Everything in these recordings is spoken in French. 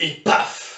et paf!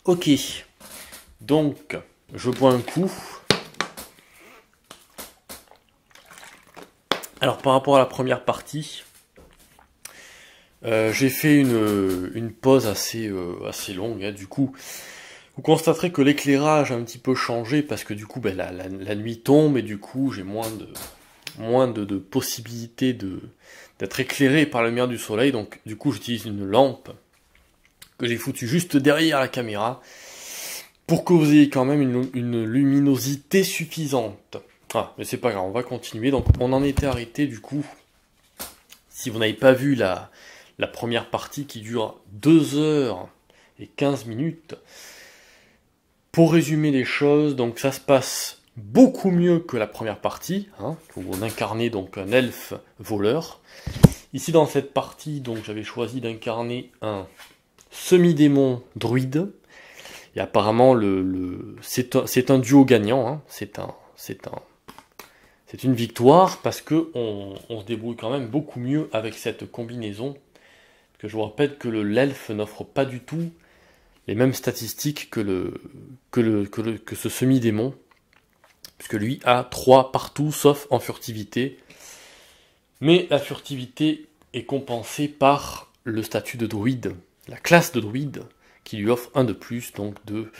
Ok, donc je bois un coup. Alors par rapport à la première partie, j'ai fait une pause assez longue. Hein. Du coup, vous constaterez que l'éclairage a un petit peu changé parce que du coup ben, la nuit tombe et du coup j'ai moins de possibilités d'être éclairé par la lumière du soleil. Donc du coup j'utilise une lampe que j'ai foutu juste derrière la caméra, pour que vous ayez quand même une luminosité suffisante. Ah, mais c'est pas grave, on va continuer. Donc on en était arrêté du coup, si vous n'avez pas vu la première partie qui dure 2h15. Pour résumer les choses, donc ça se passe beaucoup mieux que la première partie, hein, où on incarnait donc un elfe voleur. Ici dans cette partie, donc j'avais choisi d'incarner un semi-démon druide, et apparemment c'est un duo gagnant, hein. C'est une victoire parce que on se débrouille quand même beaucoup mieux avec cette combinaison, parce que je vous rappelle que l'elfe n'offre pas du tout les mêmes statistiques que ce semi-démon, puisque lui a 3 partout sauf en furtivité, mais la furtivité est compensée par le statut de druide, la classe de druide, qui lui offre un de plus, donc 2.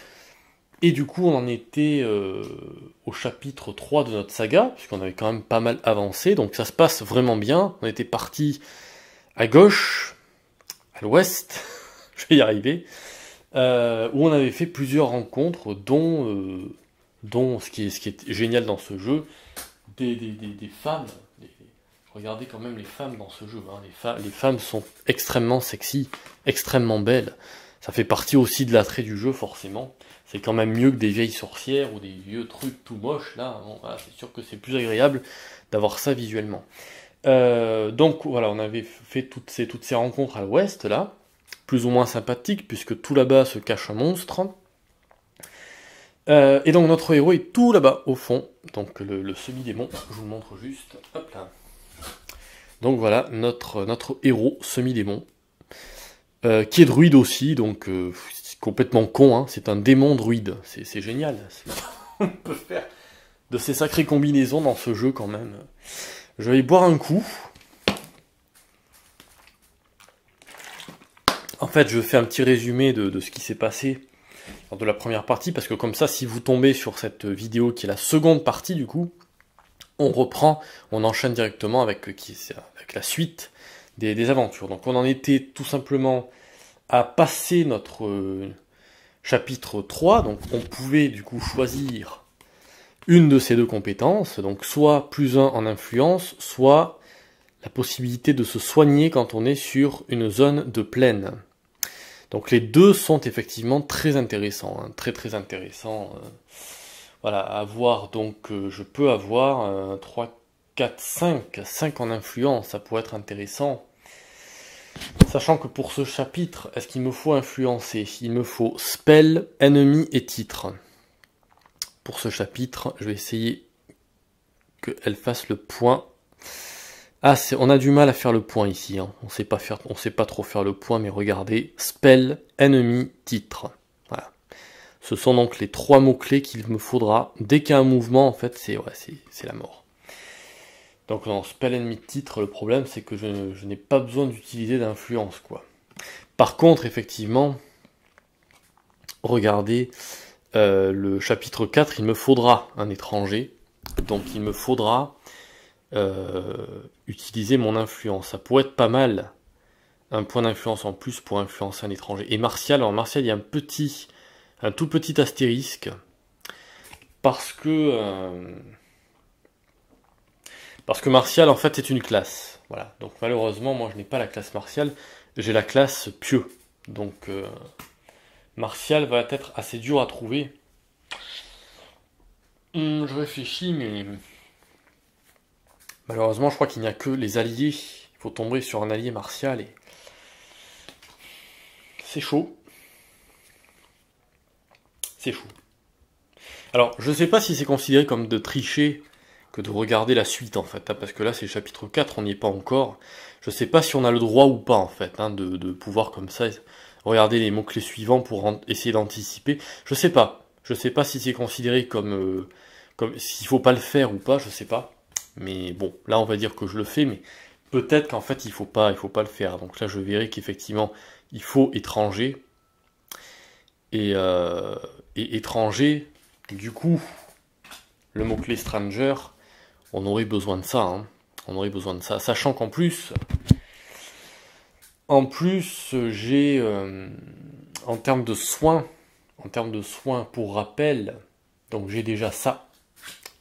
Et du coup, on en était au chapitre 3 de notre saga, puisqu'on avait quand même pas mal avancé, donc ça se passe vraiment bien. On était parti à gauche, à l'ouest, je vais y arriver, où on avait fait plusieurs rencontres, dont ce qui est génial dans ce jeu, des femmes. Regardez quand même les femmes dans ce jeu, hein. Les femmes sont extrêmement sexy, extrêmement belles. Ça fait partie aussi de l'attrait du jeu, forcément. C'est quand même mieux que des vieilles sorcières ou des vieux trucs tout moches, là. Bon, voilà, c'est sûr que c'est plus agréable d'avoir ça visuellement. Donc voilà, on avait fait toutes ces rencontres à l'ouest, là, plus ou moins sympathiques, puisque tout là-bas se cache un monstre. Et donc notre héros est tout là-bas, au fond. Donc le semi-démon, je vous le montre juste. Hop là. Donc voilà, notre héros semi-démon, qui est druide aussi, donc c'est complètement con, hein, c'est un démon druide, c'est génial. On peut faire de ces sacrées combinaisons dans ce jeu quand même. Je vais boire un coup. En fait, je fais un petit résumé de ce qui s'est passé lors de la première partie, parce que comme ça, si vous tombez sur cette vidéo qui est la seconde partie du coup, on reprend, on enchaîne directement avec la suite des aventures. Donc on en était tout simplement à passer notre chapitre 3, donc on pouvait du coup choisir une de ces deux compétences, donc soit +1 en influence, soit la possibilité de se soigner quand on est sur une zone de plaine. Donc les deux sont effectivement très intéressants, hein, très intéressants. Voilà, à voir, donc je peux avoir 3, 4, 5 en influence, ça pourrait être intéressant. Sachant que pour ce chapitre, est-ce qu'il me faut influencer? Il me faut spell, ennemi et titre. Pour ce chapitre, je vais essayer qu'elle fasse le point. Ah, on a du mal à faire le point ici, hein. On sait pas trop faire le point, mais regardez, spell, ennemi, titre. Voilà. Ce sont donc les 3 mots-clés qu'il me faudra. Dès qu'il y a un mouvement, en fait, c'est la mort. Donc dans spell, ennemi, titre, le problème, c'est que je n'ai pas besoin d'utiliser d'influence, quoi. Par contre, effectivement, regardez, le chapitre 4, il me faudra un étranger. Donc il me faudra utiliser mon influence. Ça pourrait être pas mal, un point d'influence en plus pour influencer un étranger. Et martial, alors martial, il y a un tout petit astérisque, parce que martial en fait est une classe. Voilà, donc malheureusement, moi je n'ai pas la classe martiale, j'ai la classe pieux. Donc martial va être assez dur à trouver. Je réfléchis, mais malheureusement, je crois qu'il n'y a que les alliés. Il faut tomber sur un allié martial et c'est chaud. C'est chaud. Alors, je sais pas si c'est considéré comme de tricher que de regarder la suite, en fait, hein, parce que là, c'est le chapitre 4, on n'y est pas encore. Je sais pas si on a le droit ou pas, en fait, hein, de pouvoir, comme ça, regarder les mots-clés suivants pour essayer d'anticiper. Je sais pas. Je sais pas si c'est considéré comme s'il faut pas le faire ou pas, je sais pas. Mais bon, là, on va dire que je le fais, mais peut-être qu'en fait, il faut pas le faire. Donc là, je verrai qu'effectivement, il faut étranger. Et étranger, du coup, le mot-clé stranger, on aurait besoin de ça, hein. On aurait besoin de ça. Sachant qu'en plus, j'ai, en termes de soins, pour rappel, donc j'ai déjà ça.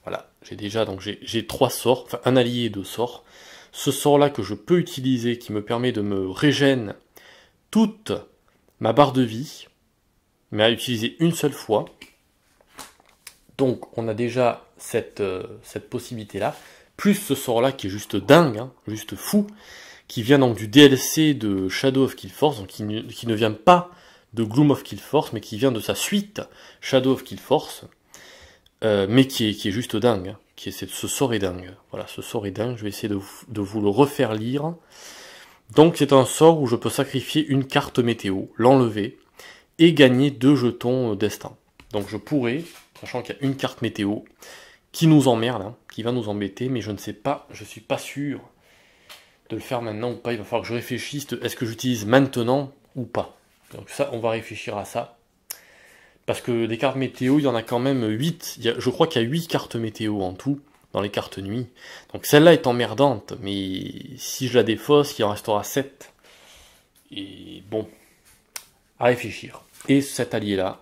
Voilà, j'ai 3 sorts, enfin un allié et 2 sorts. Ce sort-là que je peux utiliser, qui me permet de me régénérer toute ma barre de vie, mais à utiliser une seule fois. Donc on a déjà cette possibilité-là, plus ce sort-là qui est juste dingue, hein, juste fou, qui vient donc du DLC de Shadow of Killforce, donc qui ne vient pas de Gloom of Killforce, mais qui vient de sa suite Shadow of Killforce, mais qui est juste dingue, hein, ce sort est dingue. Voilà, ce sort est dingue, je vais essayer de vous le refaire lire. Donc c'est un sort où je peux sacrifier une carte météo, l'enlever, et gagner 2 jetons destin. Donc je pourrais, sachant qu'il y a une carte météo, qui nous emmerde, hein, qui va nous embêter, mais je ne sais pas, je suis pas sûr de le faire maintenant ou pas, il va falloir que je réfléchisse, est-ce que j'utilise maintenant ou pas. Donc ça, on va réfléchir à ça. Parce que des cartes météo, il y en a quand même 8, je crois qu'il y a 8 cartes météo en tout, dans les cartes nuit. Donc celle-là est emmerdante, mais si je la défausse, il en restera 7. Et bon, à réfléchir. Et cet allié-là,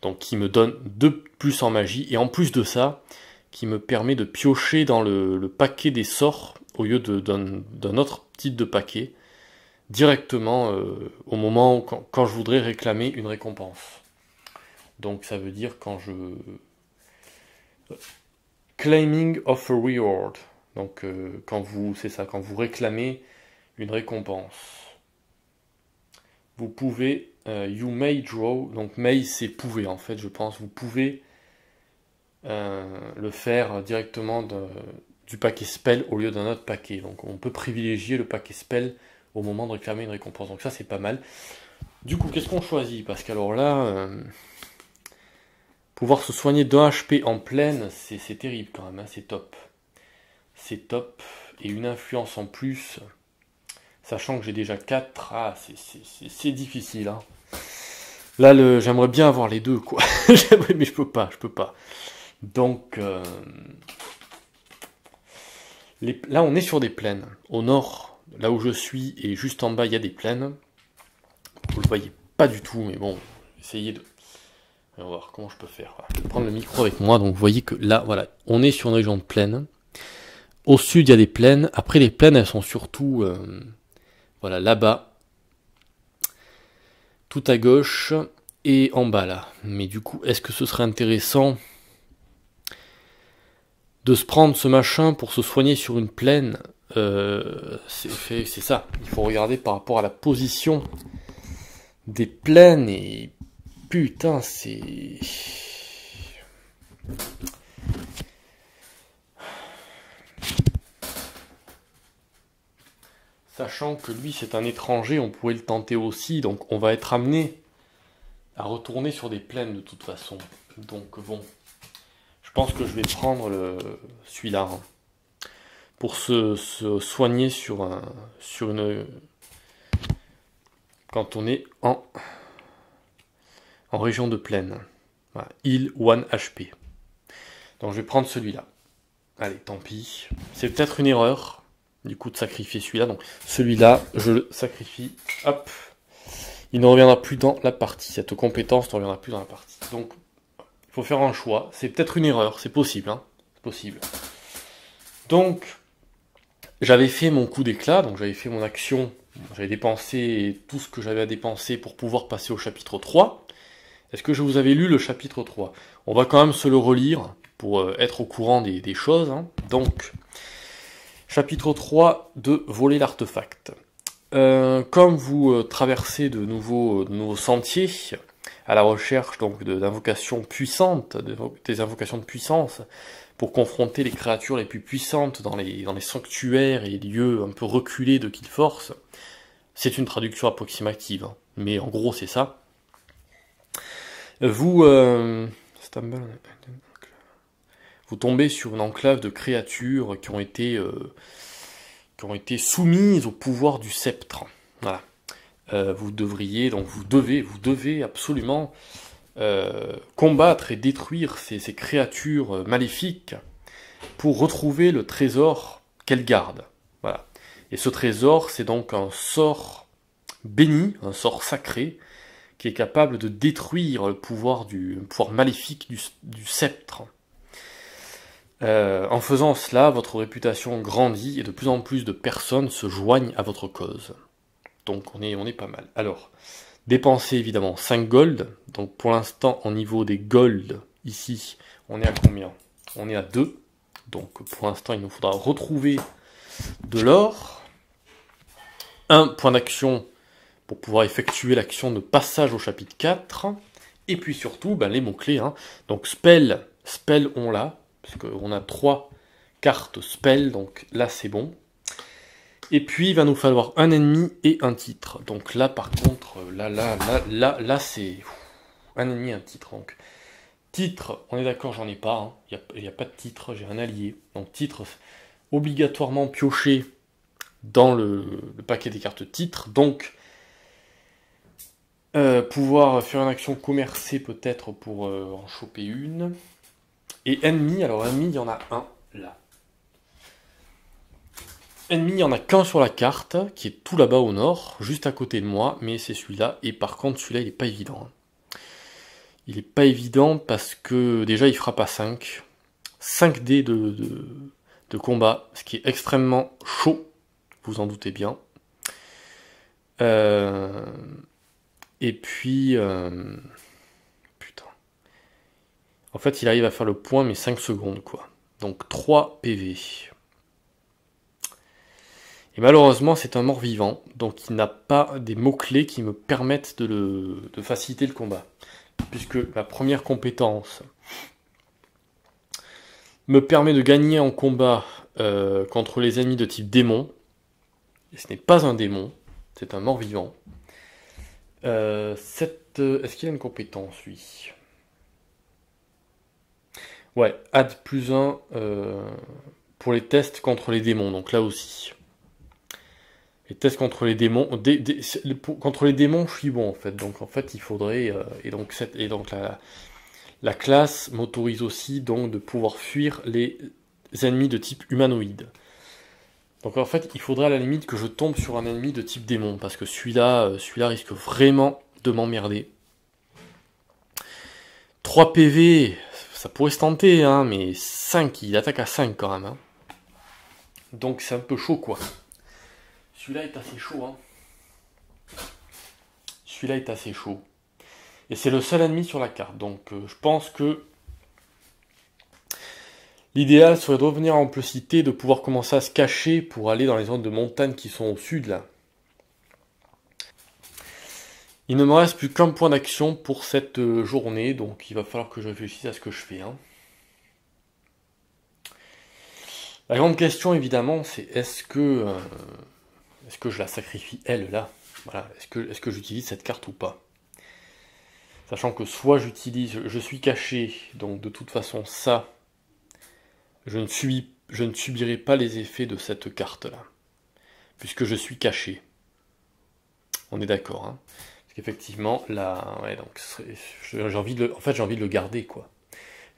donc qui me donne 2 plus en magie, et en plus de ça, qui me permet de piocher dans le paquet des sorts, au lieu d'un autre type de paquet, directement au moment où, quand je voudrais réclamer une récompense. Donc ça veut dire quand je... Claiming of a reward. Donc quand vous réclamez une récompense. Vous pouvez, you may draw, donc may c'est pouvez en fait je pense, vous pouvez le faire directement du paquet spell au lieu d'un autre paquet. Donc on peut privilégier le paquet spell au moment de réclamer une récompense. Donc ça c'est pas mal. Du coup qu'est-ce qu'on choisit? Parce qu'alors là, pouvoir se soigner d'un HP en pleine, c'est terrible quand même, hein, c'est top. C'est top. Et une influence en plus... Sachant que j'ai déjà 4, c'est difficile. Hein. Là, j'aimerais bien avoir les deux, quoi. Mais je peux pas. Donc, là, on est sur des plaines. Au nord, là où je suis, et juste en bas, il y a des plaines. Vous le voyez pas du tout, mais bon, essayez de... On va voir comment je peux faire. Je vais prendre le micro avec moi. Donc, vous voyez que là, voilà, on est sur une région de plaine. Au sud, il y a des plaines. Après, les plaines, elles sont surtout... voilà, là-bas, tout à gauche, et en bas, là. Mais du coup, est-ce que ce serait intéressant de se prendre ce machin pour se soigner sur une plaine? C'est ça. Il faut regarder par rapport à la position des plaines, et putain, c'est... Sachant que lui c'est un étranger, on pourrait le tenter aussi, donc on va être amené à retourner sur des plaines de toute façon. Donc bon, je pense que je vais prendre celui-là, hein, pour se soigner sur une... Quand on est en région de plaine. Voilà, heal 1 HP. Donc je vais prendre celui-là. Allez, tant pis. C'est peut-être une erreur, du coup, de sacrifier celui-là. Donc celui-là, je le sacrifie. Hop. Il ne reviendra plus dans la partie. Cette compétence ne reviendra plus dans la partie. Donc, il faut faire un choix. C'est peut-être une erreur. C'est possible. Hein, c'est possible. Donc, J'avais fait mon coup d'éclat, donc j'avais fait mon action, j'avais dépensé tout ce que j'avais à dépenser pour pouvoir passer au chapitre 3. Est-ce que je vous avais lu le chapitre 3? On va quand même se le relire pour être au courant des choses. Hein. Donc, chapitre 3 de Voler l'artefact. Comme vous traversez de nouveaux sentiers à la recherche donc d'invocations puissantes, des invocations de puissance, pour confronter les créatures les plus puissantes dans les sanctuaires et lieux un peu reculés de Killforce, c'est une traduction approximative, hein, mais en gros c'est ça. Vous tombez sur une enclave de créatures qui ont été soumises au pouvoir du sceptre. Voilà. Vous devez absolument combattre et détruire ces créatures maléfiques pour retrouver le trésor qu'elles gardent. Voilà. Et ce trésor, c'est donc un sort béni, un sort sacré, qui est capable de détruire le pouvoir maléfique du sceptre. En faisant cela, votre réputation grandit et de plus en plus de personnes se joignent à votre cause. Donc on est pas mal. Alors, dépensez évidemment 5 gold. Donc pour l'instant, au niveau des gold, ici, on est à combien? On est à 2. Donc pour l'instant, il nous faudra retrouver de l'or. Un point d'action pour pouvoir effectuer l'action de passage au chapitre 4. Et puis surtout, les mots-clés. Hein. Donc spell on l'a, parce qu'on a 3 cartes spell, donc là c'est bon. Et puis il va nous falloir un ennemi et un titre. Donc là par contre, là c'est un ennemi et un titre. Donc titre, on est d'accord, j'en ai pas. Il n'y a pas de titre, j'ai un allié. Donc titre, obligatoirement pioché dans le paquet des cartes titre. Donc pouvoir faire une action commercée peut-être pour en choper une. Et ennemi, alors ennemi, il y en a un là. Ennemi, il n'y en a qu'un sur la carte, qui est tout là-bas au nord, juste à côté de moi, mais c'est celui-là, et par contre celui-là il n'est pas évident. Il n'est pas évident parce que déjà il frappe à 5. 5 dés de combat, ce qui est extrêmement chaud, vous en doutez bien. Et puis... putain. En fait il arrive à faire le point, mais 5 secondes quoi. Donc 3 PV. Et malheureusement, c'est un mort-vivant, donc il n'a pas des mots-clés qui me permettent de faciliter le combat. Puisque la première compétence me permet de gagner en combat contre les ennemis de type démon. Et ce n'est pas un démon, c'est un mort-vivant. Est-ce qu'il a une compétence, lui? Ouais, add +1 pour les tests contre les démons, donc là aussi. Les tests contre les démons, contre les démons, je suis bon en fait. Donc en fait, il faudrait et donc la classe m'autorise aussi donc de pouvoir fuir les ennemis de type humanoïde. Donc en fait, il faudrait à la limite que je tombe sur un ennemi de type démon parce que celui-là risque vraiment de m'emmerder. 3 PV, ça pourrait se tenter, hein, mais 5, il attaque à 5 quand même. Hein. Donc c'est un peu chaud quoi. Celui-là est assez chaud, hein. Celui-là est assez chaud. Et c'est le seul ennemi sur la carte. Donc je pense que l'idéal serait de revenir en Amplocité, de pouvoir commencer à se cacher pour aller dans les zones de montagne qui sont au sud, là. Il ne me reste plus qu'un point d'action pour cette journée, donc il va falloir que je réfléchisse à ce que je fais. Hein. La grande question, évidemment, c'est est-ce que je la sacrifie, elle, là? Voilà. Est-ce que j'utilise cette carte ou pas? Sachant que soit je suis caché, donc de toute façon, ça, je ne subirai pas les effets de cette carte-là. Puisque je suis caché. On est d'accord, hein? Parce qu'effectivement, là, ouais, donc, j'ai envie de le garder, quoi.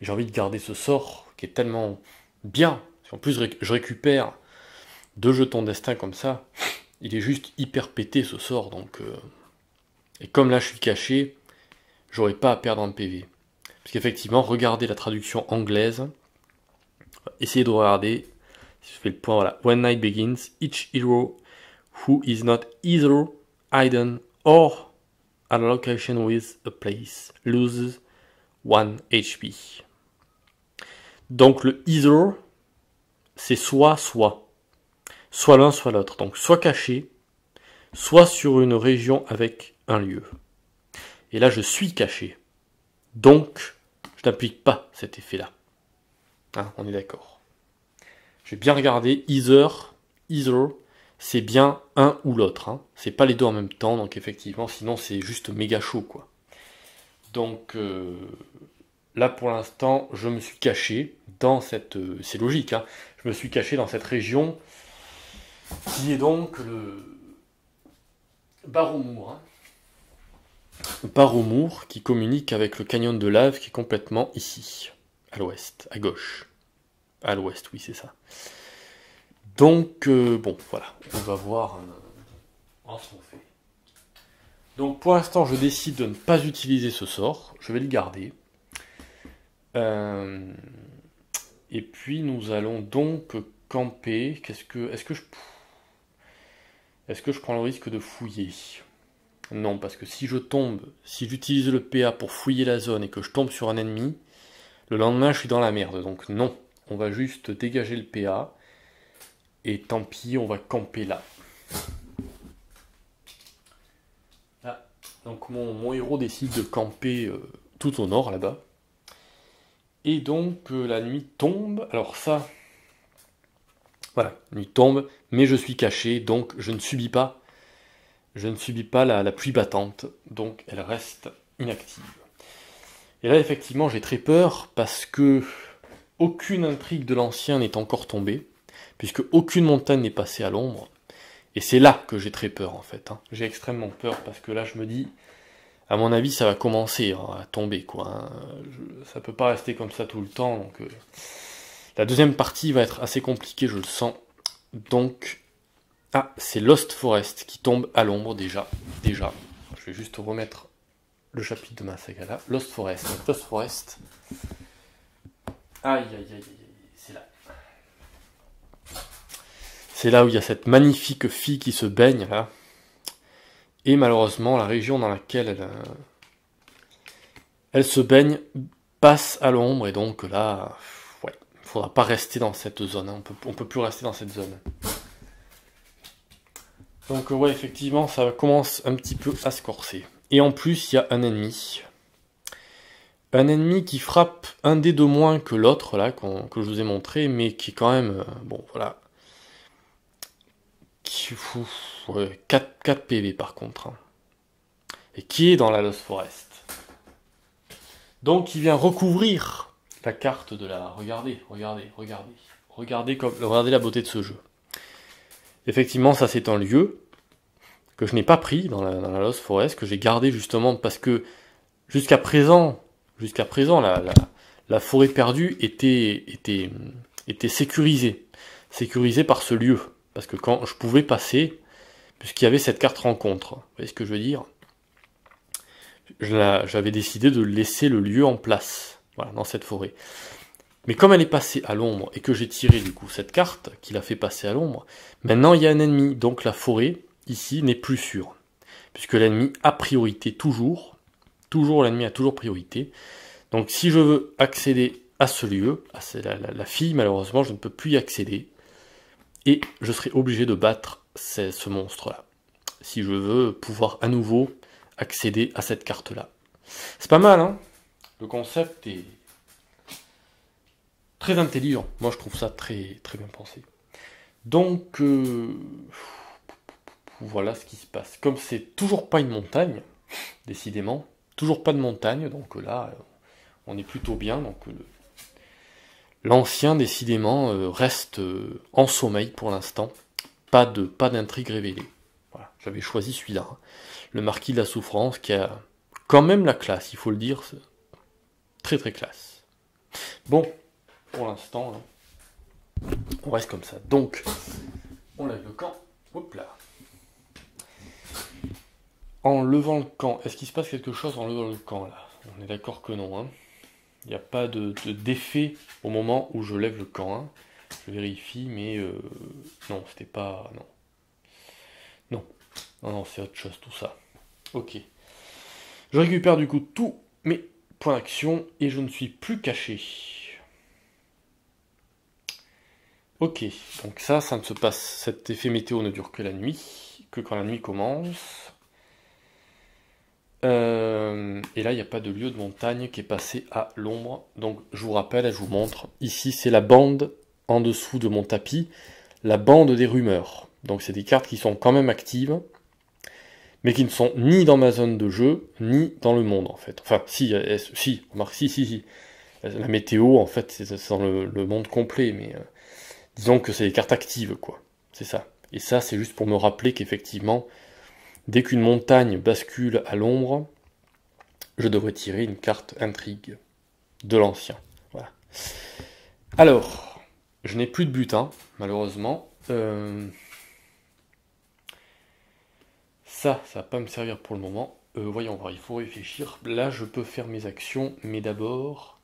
J'ai envie de garder ce sort, qui est tellement bien. En plus, je récupère 2 jetons destin comme ça. Il est juste hyper pété ce sort, donc... Et comme là je suis caché, j'aurais pas à perdre un PV. Parce qu'effectivement, regardez la traduction anglaise. Essayez de regarder. je fais le point, voilà. When night begins, each hero who is not either hidden or at a location with a place loses 1 HP. Donc le either, c'est soit l'un, soit l'autre. Donc soit caché, soit sur une région avec un lieu. Et là, je suis caché. Donc, je n'applique pas cet effet-là. Hein, on est d'accord. J'ai bien regardé, either, c'est bien un ou l'autre. Hein. C'est pas les deux en même temps, donc effectivement, sinon c'est juste méga chaud, quoi. Donc, là, pour l'instant, je me suis caché dans cette... c'est logique, hein. Je me suis caché dans cette région qui est donc le Barrow-Moor. Hein. Barrow-Moor qui communique avec le canyon de lave qui est complètement ici, à l'ouest, à gauche. À l'ouest, oui, c'est ça. Donc, bon, voilà, on va voir ce qu'on fait. Donc, pour l'instant, je décide de ne pas utiliser ce sort. Je vais le garder. Et puis, nous allons donc camper. Est-ce que je prends le risque de fouiller? Non, parce que si j'utilise le PA pour fouiller la zone et que je tombe sur un ennemi, le lendemain, je suis dans la merde. Donc, non, on va juste dégager le PA. Et tant pis, on va camper là. Là. Donc mon héros décide de camper tout au nord, là-bas. Et donc la nuit tombe. Alors ça... Voilà, la nuit tombe, mais je suis caché, donc je ne subis pas la pluie battante. Donc elle reste inactive. Et là, effectivement, j'ai très peur parce que aucune intrigue de l'ancien n'est encore tombée. Puisque aucune montagne n'est passée à l'ombre. Et c'est là que j'ai très peur, en fait. Hein. J'ai extrêmement peur, parce que là, je me dis, à mon avis, ça va commencer à tomber, quoi. Hein. Ça peut pas rester comme ça tout le temps, donc... La deuxième partie va être assez compliquée, je le sens. Donc... Ah, c'est Lost Forest qui tombe à l'ombre, déjà. Je vais juste remettre le chapitre de ma saga là. Lost Forest. Lost Forest. Aïe, aïe, aïe, aïe. C'est là. C'est là où il y a cette magnifique fille qui se baigne, là. Et malheureusement, la région dans laquelle elle se baigne passe à l'ombre. Et donc là, ouais, il ne faudra pas rester dans cette zone. Hein. On peut plus rester dans cette zone. Donc ouais, effectivement, ça commence un petit peu à se corser. Et en plus, il y a un ennemi. Un ennemi qui frappe un des deux moins que l'autre, là, que je vous ai montré, mais qui est quand même... bon, voilà... 4 PV par contre. Hein. Et qui est dans la Lost Forest. Donc il vient recouvrir la carte de la... Regardez la beauté de ce jeu. Effectivement, ça c'est un lieu que je n'ai pas pris dans la Lost Forest, que j'ai gardé justement parce que jusqu'à présent, la forêt perdue était sécurisée. Sécurisée par ce lieu. Parce que quand je pouvais passer, puisqu'il y avait cette carte rencontre, vous voyez ce que je veux dire? J'avais décidé de laisser le lieu en place, voilà, dans cette forêt. Mais comme elle est passée à l'ombre, et que j'ai tiré du coup cette carte, qui l'a fait passer à l'ombre, maintenant il y a un ennemi, donc la forêt, ici, n'est plus sûre. Puisque l'ennemi a priorité toujours l'ennemi a toujours priorité. Donc si je veux accéder à ce lieu, à la fille, malheureusement, je ne peux plus y accéder. Et je serai obligé de battre ce monstre-là. Si je veux pouvoir à nouveau accéder à cette carte-là. C'est pas mal, hein? Le concept est très intelligent. Moi, je trouve ça très, très bien pensé. Donc, voilà ce qui se passe. Comme c'est toujours pas une montagne, décidément, toujours pas de montagne, donc là, on est plutôt bien. Donc, l'ancien, décidément, reste en sommeil pour l'instant. Pas d'intrigue révélée. Voilà, j'avais choisi celui-là. Hein. Le Marquis de la Souffrance, qui a quand même la classe, il faut le dire. Très très classe. Bon, pour l'instant, on reste comme ça. Donc, on lève le camp. Hop là. En levant le camp, est-ce qu'il se passe quelque chose en levant le camp là? On est d'accord que non. Hein. Il n'y a pas d'effet au moment où je lève le camp. Hein. Je vérifie, mais non, c'était pas... Non. Non. Non, non, c'est autre chose tout ça. Ok. Je récupère du coup tous mes points d'action et je ne suis plus caché. Ok, donc ça ne se passe... Cet effet météo ne dure que la nuit, que quand la nuit commence. Et là, il n'y a pas de lieu de montagne qui est passé à l'ombre. Donc, je vous rappelle et je vous montre. Ici, c'est la bande en dessous de mon tapis. La bande des rumeurs. Donc, c'est des cartes qui sont quand même actives, mais qui ne sont ni dans ma zone de jeu, ni dans le monde, en fait. Enfin, si, remarque, si. La météo, en fait, c'est dans le monde complet, mais disons que c'est des cartes actives, quoi. C'est ça. Et ça, c'est juste pour me rappeler qu'effectivement, dès qu'une montagne bascule à l'ombre, je devrais tirer une carte intrigue de l'ancien. Voilà. Alors, je n'ai plus de butin, malheureusement. Ça va pas me servir pour le moment. Voyons voir, il faut réfléchir. Là, je peux faire mes actions, mais d'abord,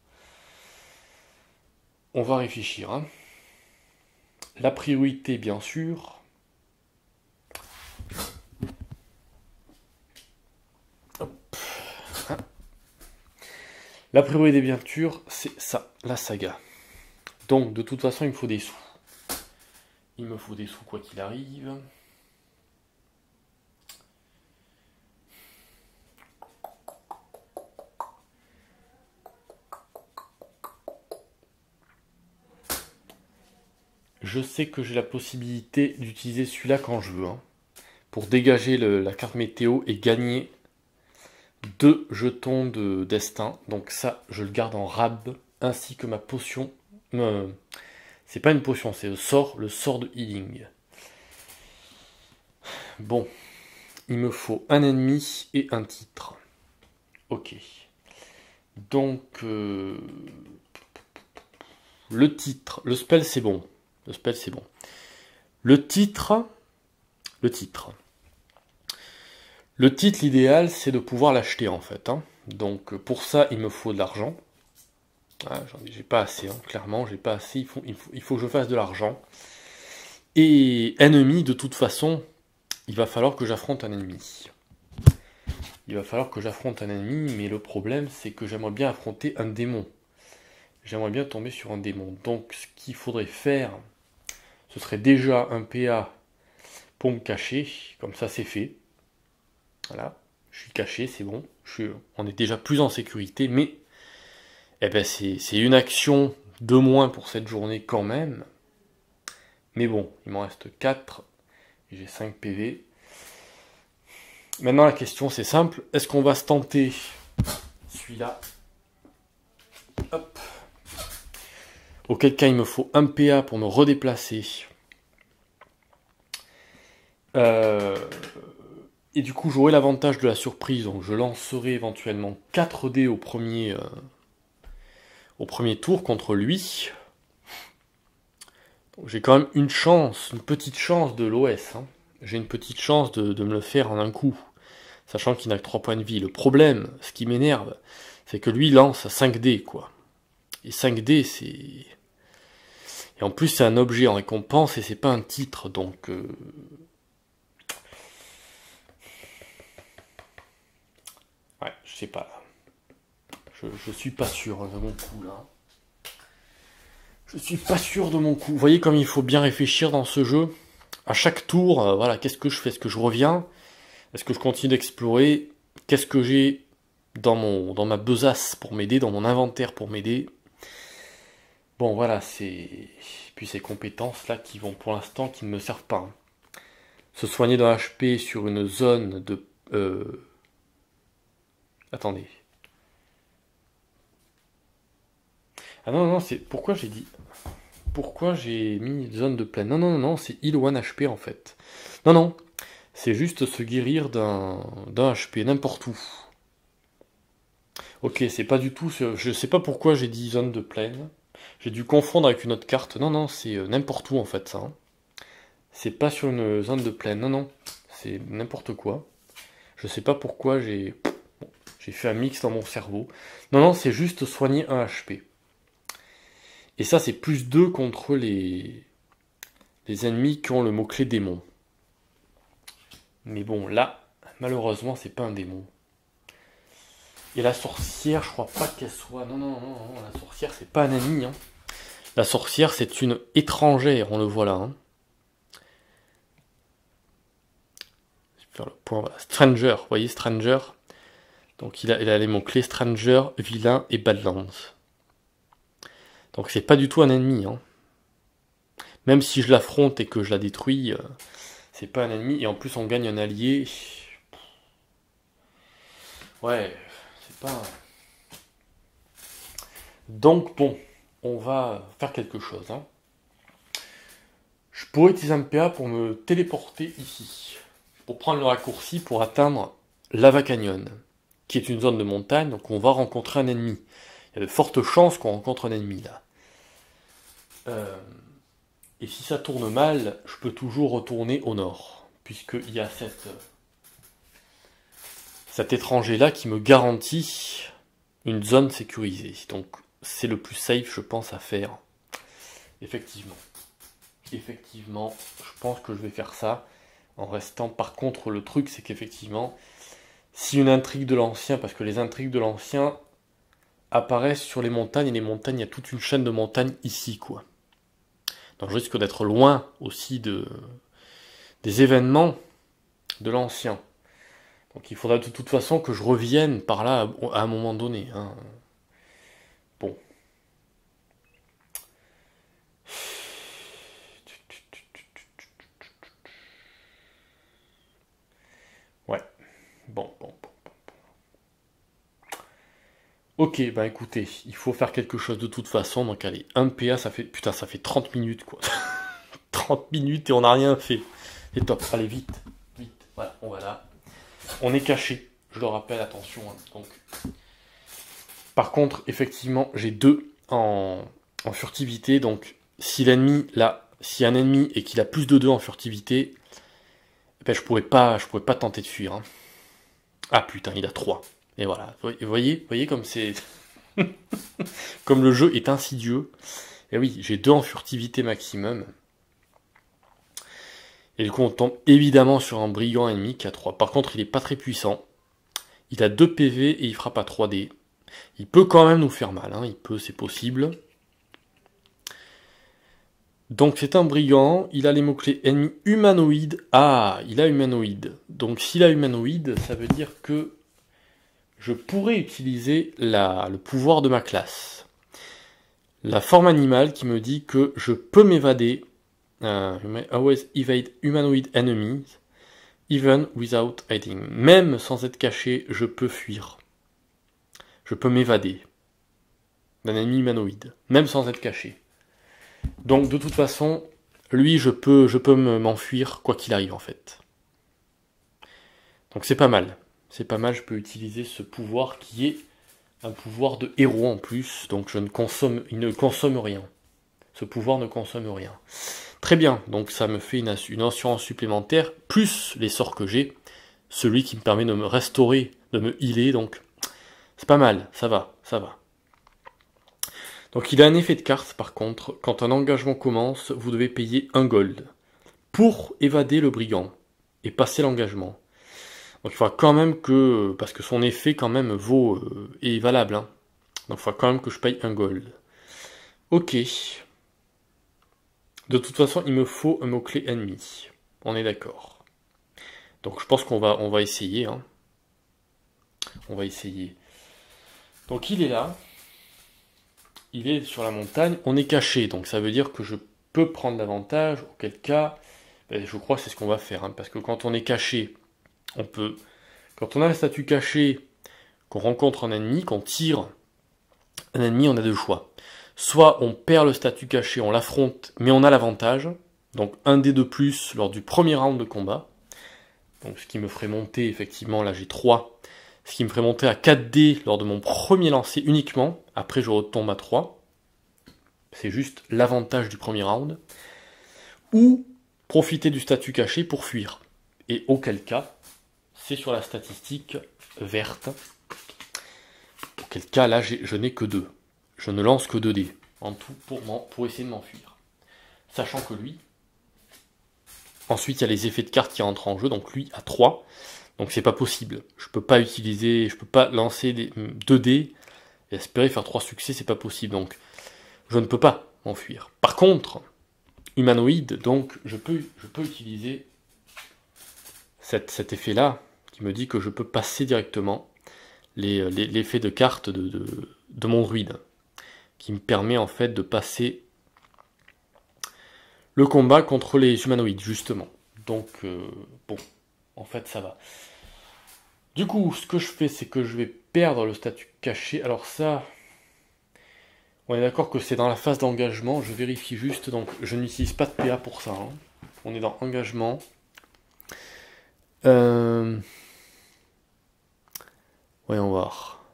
on va réfléchir. Hein. La priorité, bien sûr. Hop. Hein. La priorité, bien sûr, c'est ça, la saga. Donc, de toute façon, il me faut des sous. Il me faut des sous, quoi qu'il arrive. Je sais que j'ai la possibilité d'utiliser celui-là quand je veux. Hein, pour dégager la carte météo et gagner 2 jetons de destin. Donc ça, je le garde en rab, ainsi que ma potion. C'est pas une potion, c'est le sort de healing. Bon, il me faut un ennemi et un titre. Ok. Donc, le titre, le spell c'est bon. Le spell c'est bon. Le titre, l'idéal, c'est de pouvoir l'acheter en fait. Hein. Donc pour ça, il me faut de l'argent. Ah, j'ai pas assez, hein. Clairement, j'ai pas assez. Il faut que je fasse de l'argent. Et ennemi, de toute façon, il va falloir que j'affronte un ennemi. Il va falloir que j'affronte un ennemi, mais le problème, c'est que j'aimerais bien affronter un démon. J'aimerais bien tomber sur un démon. Donc ce qu'il faudrait faire, ce serait déjà un PA pour me cacher. Comme ça, c'est fait. Voilà, je suis caché, c'est bon. On est déjà plus en sécurité, mais eh ben c'est une action de moins pour cette journée quand même. Mais bon, il m'en reste 4. Et j'ai 5 PV. Maintenant, la question, c'est simple. Est-ce qu'on va se tenter celui-là? Hop. Auquel cas, il me faut un PA pour me redéplacer. Et du coup, j'aurai l'avantage de la surprise. Donc, je lancerai éventuellement 4 dés au premier tour contre lui. J'ai quand même une petite chance de l'OS. Hein. J'ai une petite chance de me le faire en un coup. Sachant qu'il n'a que 3 points de vie. Le problème, ce qui m'énerve, c'est que lui lance 5 dés, quoi. Et 5 dés, c'est... Et en plus, c'est un objet en récompense et c'est pas un titre, donc... Ouais, je sais pas. Je suis pas sûr de mon coup, là. Je suis pas sûr de mon coup. Vous voyez comme il faut bien réfléchir dans ce jeu. À chaque tour, voilà, qu'est-ce que je fais? Est-ce que je reviens? Est-ce que je continue d'explorer? Qu'est-ce que j'ai dans ma besace pour m'aider, dans mon inventaire pour m'aider? Bon, voilà, puis ces compétences-là qui vont pour l'instant, qui ne me servent pas. Hein. Se soigner d'un HP sur une zone de... Attendez. Ah non, c'est... Pourquoi j'ai dit... Pourquoi j'ai mis zone de plaine? Non, c'est heal 1 HP en fait. Non, c'est juste se guérir d'un HP, n'importe où. Ok, c'est pas du tout... Je sais pas pourquoi j'ai dit zone de plaine. J'ai dû confondre avec une autre carte. Non, c'est n'importe où en fait ça. Hein. C'est pas sur une zone de plaine. Non, c'est n'importe quoi. Je sais pas pourquoi j'ai fait un mix dans mon cerveau. Non, c'est juste soigner un HP. Et ça, c'est plus 2 contre les ennemis qui ont le mot-clé démon. Mais bon, là, malheureusement, c'est pas un démon. Et la sorcière, je crois pas qu'elle soit... Non, la sorcière, c'est pas un ennemi. Hein. La sorcière, c'est une étrangère, on le voit là. Hein. Je vais faire le point, voilà. Stranger, vous voyez, Stranger. Donc il a les mots-clés Stranger, Vilain et Badlands. Donc c'est pas du tout un ennemi. Hein. Même si je l'affronte et que je la détruis, c'est pas un ennemi. Et en plus, on gagne un allié. Ouais, c'est pas... Donc bon, on va faire quelque chose. Hein. Je pourrais utiliser un PA pour me téléporter ici. Pour prendre le raccourci pour atteindre Lava Canyon, qui est une zone de montagne, donc on va rencontrer un ennemi. Il y a de fortes chances qu'on rencontre un ennemi là. Et si ça tourne mal, je peux toujours retourner au nord, puisqu'il y a cet étranger là qui me garantit une zone sécurisée. Donc c'est le plus safe, je pense, à faire. Effectivement, je pense que je vais faire ça en restant. Par contre, le truc, c'est qu'effectivement, si une intrigue de l'ancien, parce que les intrigues de l'ancien apparaissent sur les montagnes, et les montagnes, il y a toute une chaîne de montagnes ici, quoi. Donc je risque d'être loin aussi des événements de l'ancien. Donc il faudra de toute façon que je revienne par là à un moment donné. Hein. Bon. Ouais. Bon. Ok, bah écoutez, il faut faire quelque chose de toute façon. Donc allez, un PA, ça fait... Putain, ça fait 30 minutes, quoi. 30 minutes et on n'a rien fait. C'est top. Allez, vite. Voilà, on va là. On est caché, je le rappelle, attention. Hein. Donc... Par contre, effectivement, j'ai 2 en furtivité. Donc, si l'ennemi, là, si un ennemi et qu'il a plus de 2 en furtivité, ben, je pourrais pas tenter de fuir. Hein. Ah putain, il a 3. Et voilà. Vous voyez comme c'est... comme le jeu est insidieux. Et oui, j'ai 2 en furtivité maximum. Et du coup, on tombe évidemment sur un brigand ennemi qui a 3. Par contre, il est pas très puissant. Il a 2 PV et il frappe à 3D. Il peut quand même nous faire mal. Hein. C'est possible. Donc c'est un brigand. Il a les mots-clés ennemi humanoïde. Ah, il a humanoïde. Donc s'il a humanoïde, ça veut dire que je pourrais utiliser le pouvoir de ma classe. La forme animale qui me dit que je peux m'évader. Always evade humanoid enemies, even without hiding. Même sans être caché, je peux fuir. Je peux m'évader d'un ennemi humanoïde, même sans être caché. Donc de toute façon, lui, je peux m'enfuir quoi qu'il arrive en fait. Donc c'est pas mal. C'est pas mal, je peux utiliser ce pouvoir qui est un pouvoir de héros en plus. Donc il ne consomme rien. Ce pouvoir ne consomme rien. Très bien, donc ça me fait une assurance supplémentaire, plus les sorts que j'ai. Celui qui me permet de me restaurer, de me healer, donc c'est pas mal, ça va. Donc il a un effet de carte par contre, quand un engagement commence, vous devez payer 1 gold pour évader le brigand et passer l'engagement. Donc il faudra quand même que, parce que son effet quand même est valable, hein. Donc il faudra quand même que je paye 1 gold. Ok. De toute façon, il me faut un mot-clé ennemi. On est d'accord. Donc je pense qu'on va essayer. Hein. On va essayer. Donc il est là. Il est sur la montagne. On est caché. Donc ça veut dire que je peux prendre l'avantage. Auquel cas, je crois que c'est ce qu'on va faire. Hein, parce que quand on est caché, on peut... Quand on a un statut caché, qu'on rencontre un ennemi, qu'on tire un ennemi, on a 2 choix. Soit on perd le statut caché, on l'affronte, mais on a l'avantage. Donc 1 dé de plus lors du premier round de combat. Donc ce qui me ferait monter, effectivement, là j'ai 3. Ce qui me ferait monter à 4 dés lors de mon premier lancer uniquement. Après je retombe à 3. C'est juste l'avantage du premier round. Ou profiter du statut caché pour fuir. Et auquel cas, c'est sur la statistique verte. Auquel cas là je n'ai que 2. Je ne lance que 2 dés en tout pour essayer de m'enfuir. Sachant que lui, ensuite il y a les effets de cartes qui rentrent en jeu, donc lui a 3, donc c'est pas possible. Je peux pas lancer des 2 dés et espérer faire 3 succès, c'est pas possible, donc je ne peux pas m'enfuir. Par contre, humanoïde, donc je peux utiliser cet effet-là, qui me dit que je peux passer directement l'effet de carte de mon druide, qui me permet en fait de passer le combat contre les humanoïdes, justement. Donc, bon, en fait, ça va. Du coup, ce que je fais, c'est que je vais perdre le statut caché. Alors ça, on est d'accord que c'est dans la phase d'engagement. Je vérifie juste, donc je n'utilise pas de PA pour ça. Hein. On est dans engagement. Voyons voir.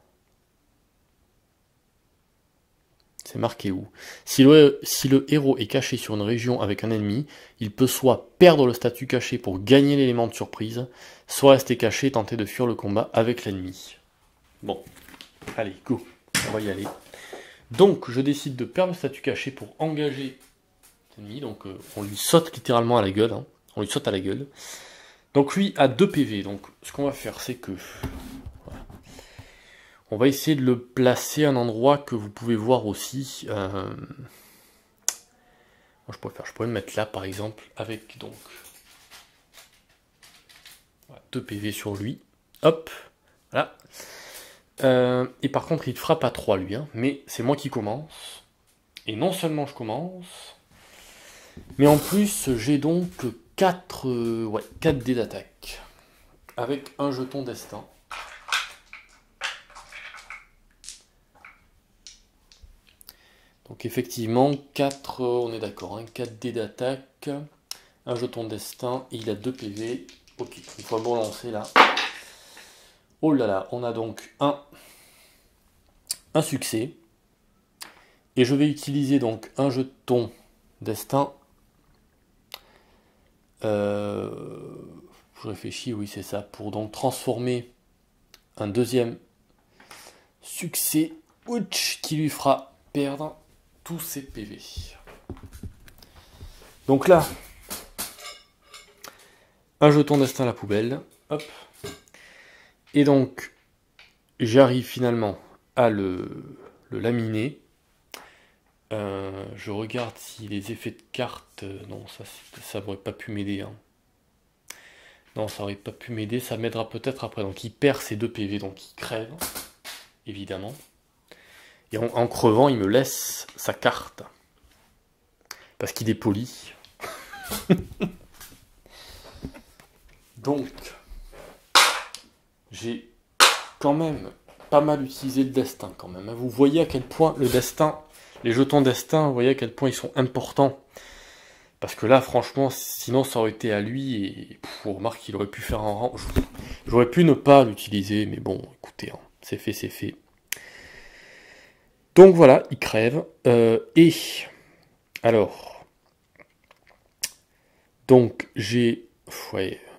C'est marqué où? Si le héros est caché sur une région avec un ennemi, il peut soit perdre le statut caché pour gagner l'élément de surprise, soit rester caché et tenter de fuir le combat avec l'ennemi. Bon, allez, go, on va y aller. Donc, je décide de perdre le statut caché pour engager l'ennemi, donc on lui saute littéralement à la gueule, hein. On lui saute à la gueule. Donc lui a 2 PV, donc ce qu'on va faire, c'est que... On va essayer de le placer à un endroit que vous pouvez voir aussi. Moi, je pourrais le mettre là, par exemple, avec donc voilà, 2 PV sur lui. Hop, voilà. Et par contre, il frappe à 3, lui. Hein, mais c'est moi qui commence. Et non seulement je commence, mais en plus, j'ai donc 4 dés d'attaque. Avec un jeton destin. Donc effectivement, 4, on est d'accord, hein, 4 dés d'attaque, un jeton de destin, et il a 2 PV. Ok, il faut bon lancer là. Oh là là, on a donc un succès. Et je vais utiliser donc un jeton destin. Je réfléchis, oui c'est ça, pour donc transformer un deuxième succès, qui lui fera perdre tous ses PV. Donc là, un jeton destin à la poubelle, hop. Et donc, j'arrive finalement à le laminer. Je regarde si les effets de cartes... non, ça n'aurait pas pu m'aider. Hein. Non, ça aurait pas pu m'aider. Ça m'aidera peut-être après. Donc il perd ses 2 PV, donc il crève, évidemment. Et en crevant, il me laisse sa carte. Parce qu'il est poli. Donc, j'ai quand même pas mal utilisé le destin quand même. Vous voyez à quel point le destin, les jetons destin, vous voyez à quel point ils sont importants. Parce que là, franchement, sinon ça aurait été à lui et vous remarquez qu'il aurait pu faire un rang. J'aurais pu ne pas l'utiliser, mais bon, écoutez, hein, c'est fait, c'est fait. Donc voilà, il crève. Et alors, donc j'ai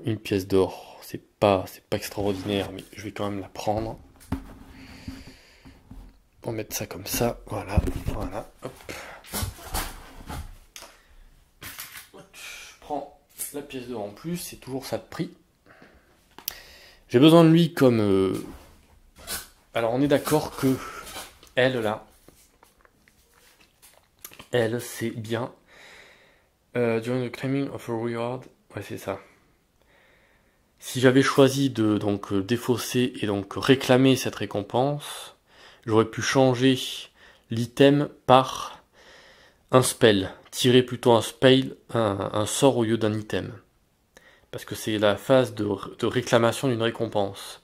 une pièce d'or. C'est pas extraordinaire, mais je vais quand même la prendre. On va mettre ça comme ça, voilà, hop. Je prends la pièce d'or en plus, c'est toujours ça de prix. J'ai besoin de lui comme... Alors on est d'accord que elle là, elle c'est bien. During the claiming of a reward, ouais c'est ça. Si j'avais choisi de donc défausser et donc réclamer cette récompense, j'aurais pu changer l'item par un spell, tirer plutôt un sort au lieu d'un item. Parce que c'est la phase de réclamation d'une récompense.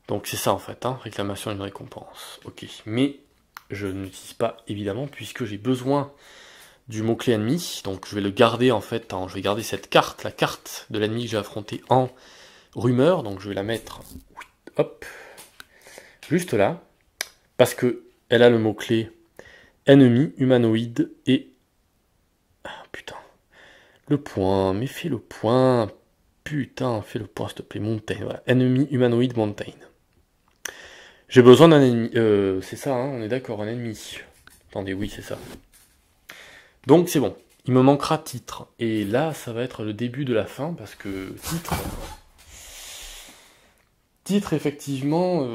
Donc c'est ça en fait, hein, réclamation d'une récompense. Ok, mais je n'utilise pas évidemment puisque j'ai besoin du mot-clé ennemi. Donc je vais le garder en fait, je vais garder cette carte, la carte de l'ennemi que j'ai affronté en rumeur. Donc je vais la mettre, hop, juste là. Parce que elle a le mot-clé ennemi, humanoïde et... Ah putain. Le point, mais fais le point. Putain, fais le point s'il te plaît. Mountain, voilà. Ennemi, humanoïde, mountain. J'ai besoin d'un ennemi. C'est ça, hein, on est d'accord, un ennemi. Attendez, oui, c'est ça. Donc c'est bon. Il me manquera titre. Et là, ça va être le début de la fin, parce que titre... Titre, effectivement,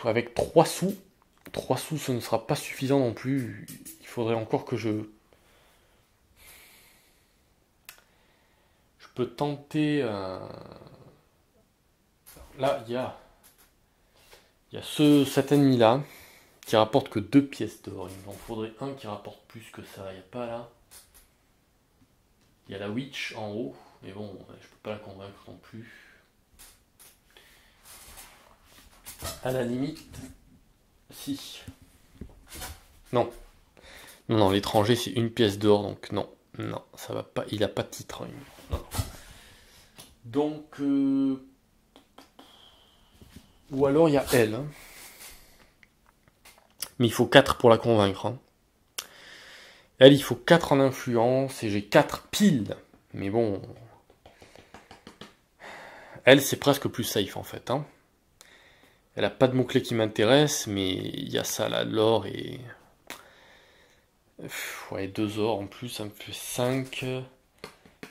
avec 3 sous. 3 sous, ce ne sera pas suffisant non plus. Il faudrait encore que je peux tenter... Là, il y a cet ennemi-là, qui rapporte que 2 pièces d'or. Il m'en faudrait un qui rapporte plus que ça. Il n'y a pas là. Il y a la witch en haut, mais bon, je peux pas la convaincre non plus. À la limite, si. Non. Non, l'étranger c'est 1 pièce d'or, donc non. Non, ça va pas. Il a pas de titre. Hein. Non. Donc, ou alors il y a elle. Hein. Mais il faut 4 pour la convaincre. Hein. Elle, il faut 4 en influence, et j'ai 4 piles. Mais bon... Elle, c'est presque plus safe, en fait. Hein. Elle a pas de mots-clés qui m'intéressent, mais il y a ça, là, l'or et... Ouais, 2 ors en plus, ça me fait 5.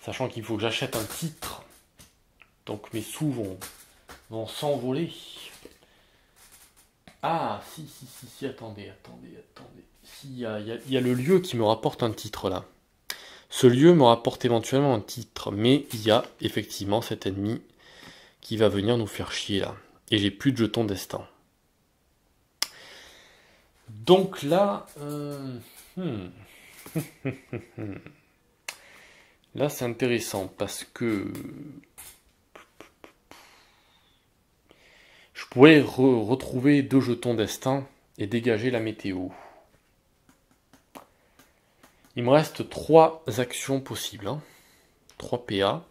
Sachant qu'il faut que j'achète un titre. Donc mes sous vont s'envoler. Ah, si, attendez. Si, il y a le lieu qui me rapporte un titre, là. Ce lieu me rapporte éventuellement un titre, mais il y a effectivement cet ennemi qui va venir nous faire chier, là. Et j'ai plus de jetons destin. Donc là... Là, c'est intéressant, parce que... Je pourrais retrouver 2 jetons destin et dégager la météo. Il me reste 3 actions possibles. Hein. 3 PA.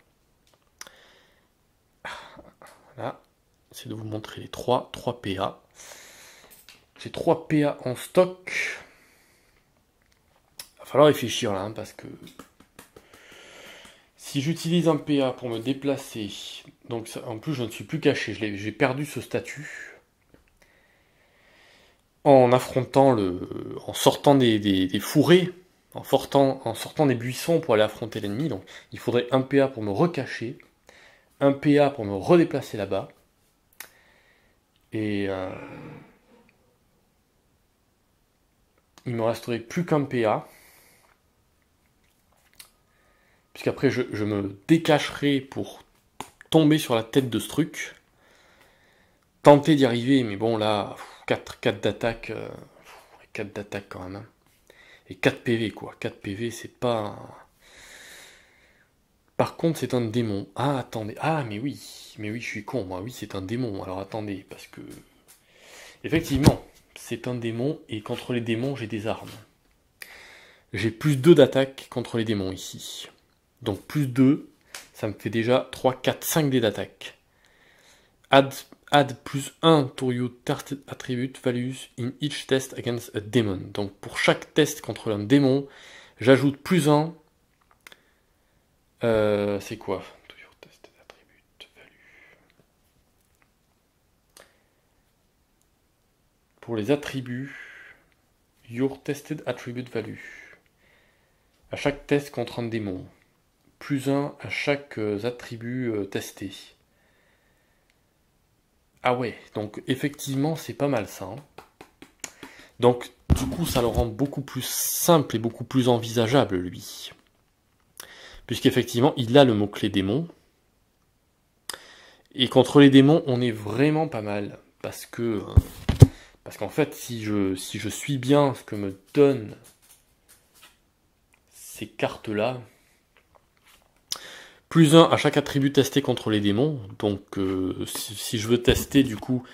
Voilà. J'essaie de vous montrer les 3 PA. J'ai 3 PA en stock. Il va falloir réfléchir là, hein, parce que... Si j'utilise un PA pour me déplacer... Donc ça, en plus, je ne suis plus caché. J'ai perdu ce statut. En affrontant en sortant des fourrés, en sortant des buissons pour aller affronter l'ennemi. Donc il faudrait un PA pour me recacher, un PA pour me redéplacer là-bas. Et il me resterait plus qu'un PA. Puisqu'après je me décacherai pour tomber sur la tête de ce truc. Tenter d'y arriver, mais bon là, 4 d'attaque. 4 d'attaque quand même. Hein. Et 4 PV quoi. 4 PV c'est pas... Par contre c'est un démon. Ah attendez. Ah mais oui, je suis con moi. Oui c'est un démon. Alors attendez, parce que... Effectivement, c'est un démon et contre les démons j'ai des armes. J'ai plus 2 d'attaque contre les démons ici. Donc plus 2, ça me fait déjà 3, 4, 5 dés d'attaque. Add plus 1 to your tested attribute values in each test against a demon. Donc pour chaque test contre un démon, j'ajoute plus 1. C'est quoi? To your tested attribute value. Pour les attributs, your tested attribute value. À chaque test contre un démon. Plus 1 à chaque attribut testé. Ah ouais, donc effectivement c'est pas mal ça. Hein. Donc du coup ça le rend beaucoup plus simple et beaucoup plus envisageable lui. Puisqu'effectivement il a le mot-clé démon. Et contre les démons on est vraiment pas mal. Parce qu'en fait si je suis bien ce que me donnent ces cartes là, plus 1 à chaque attribut testé contre les démons. Donc si je veux tester du coup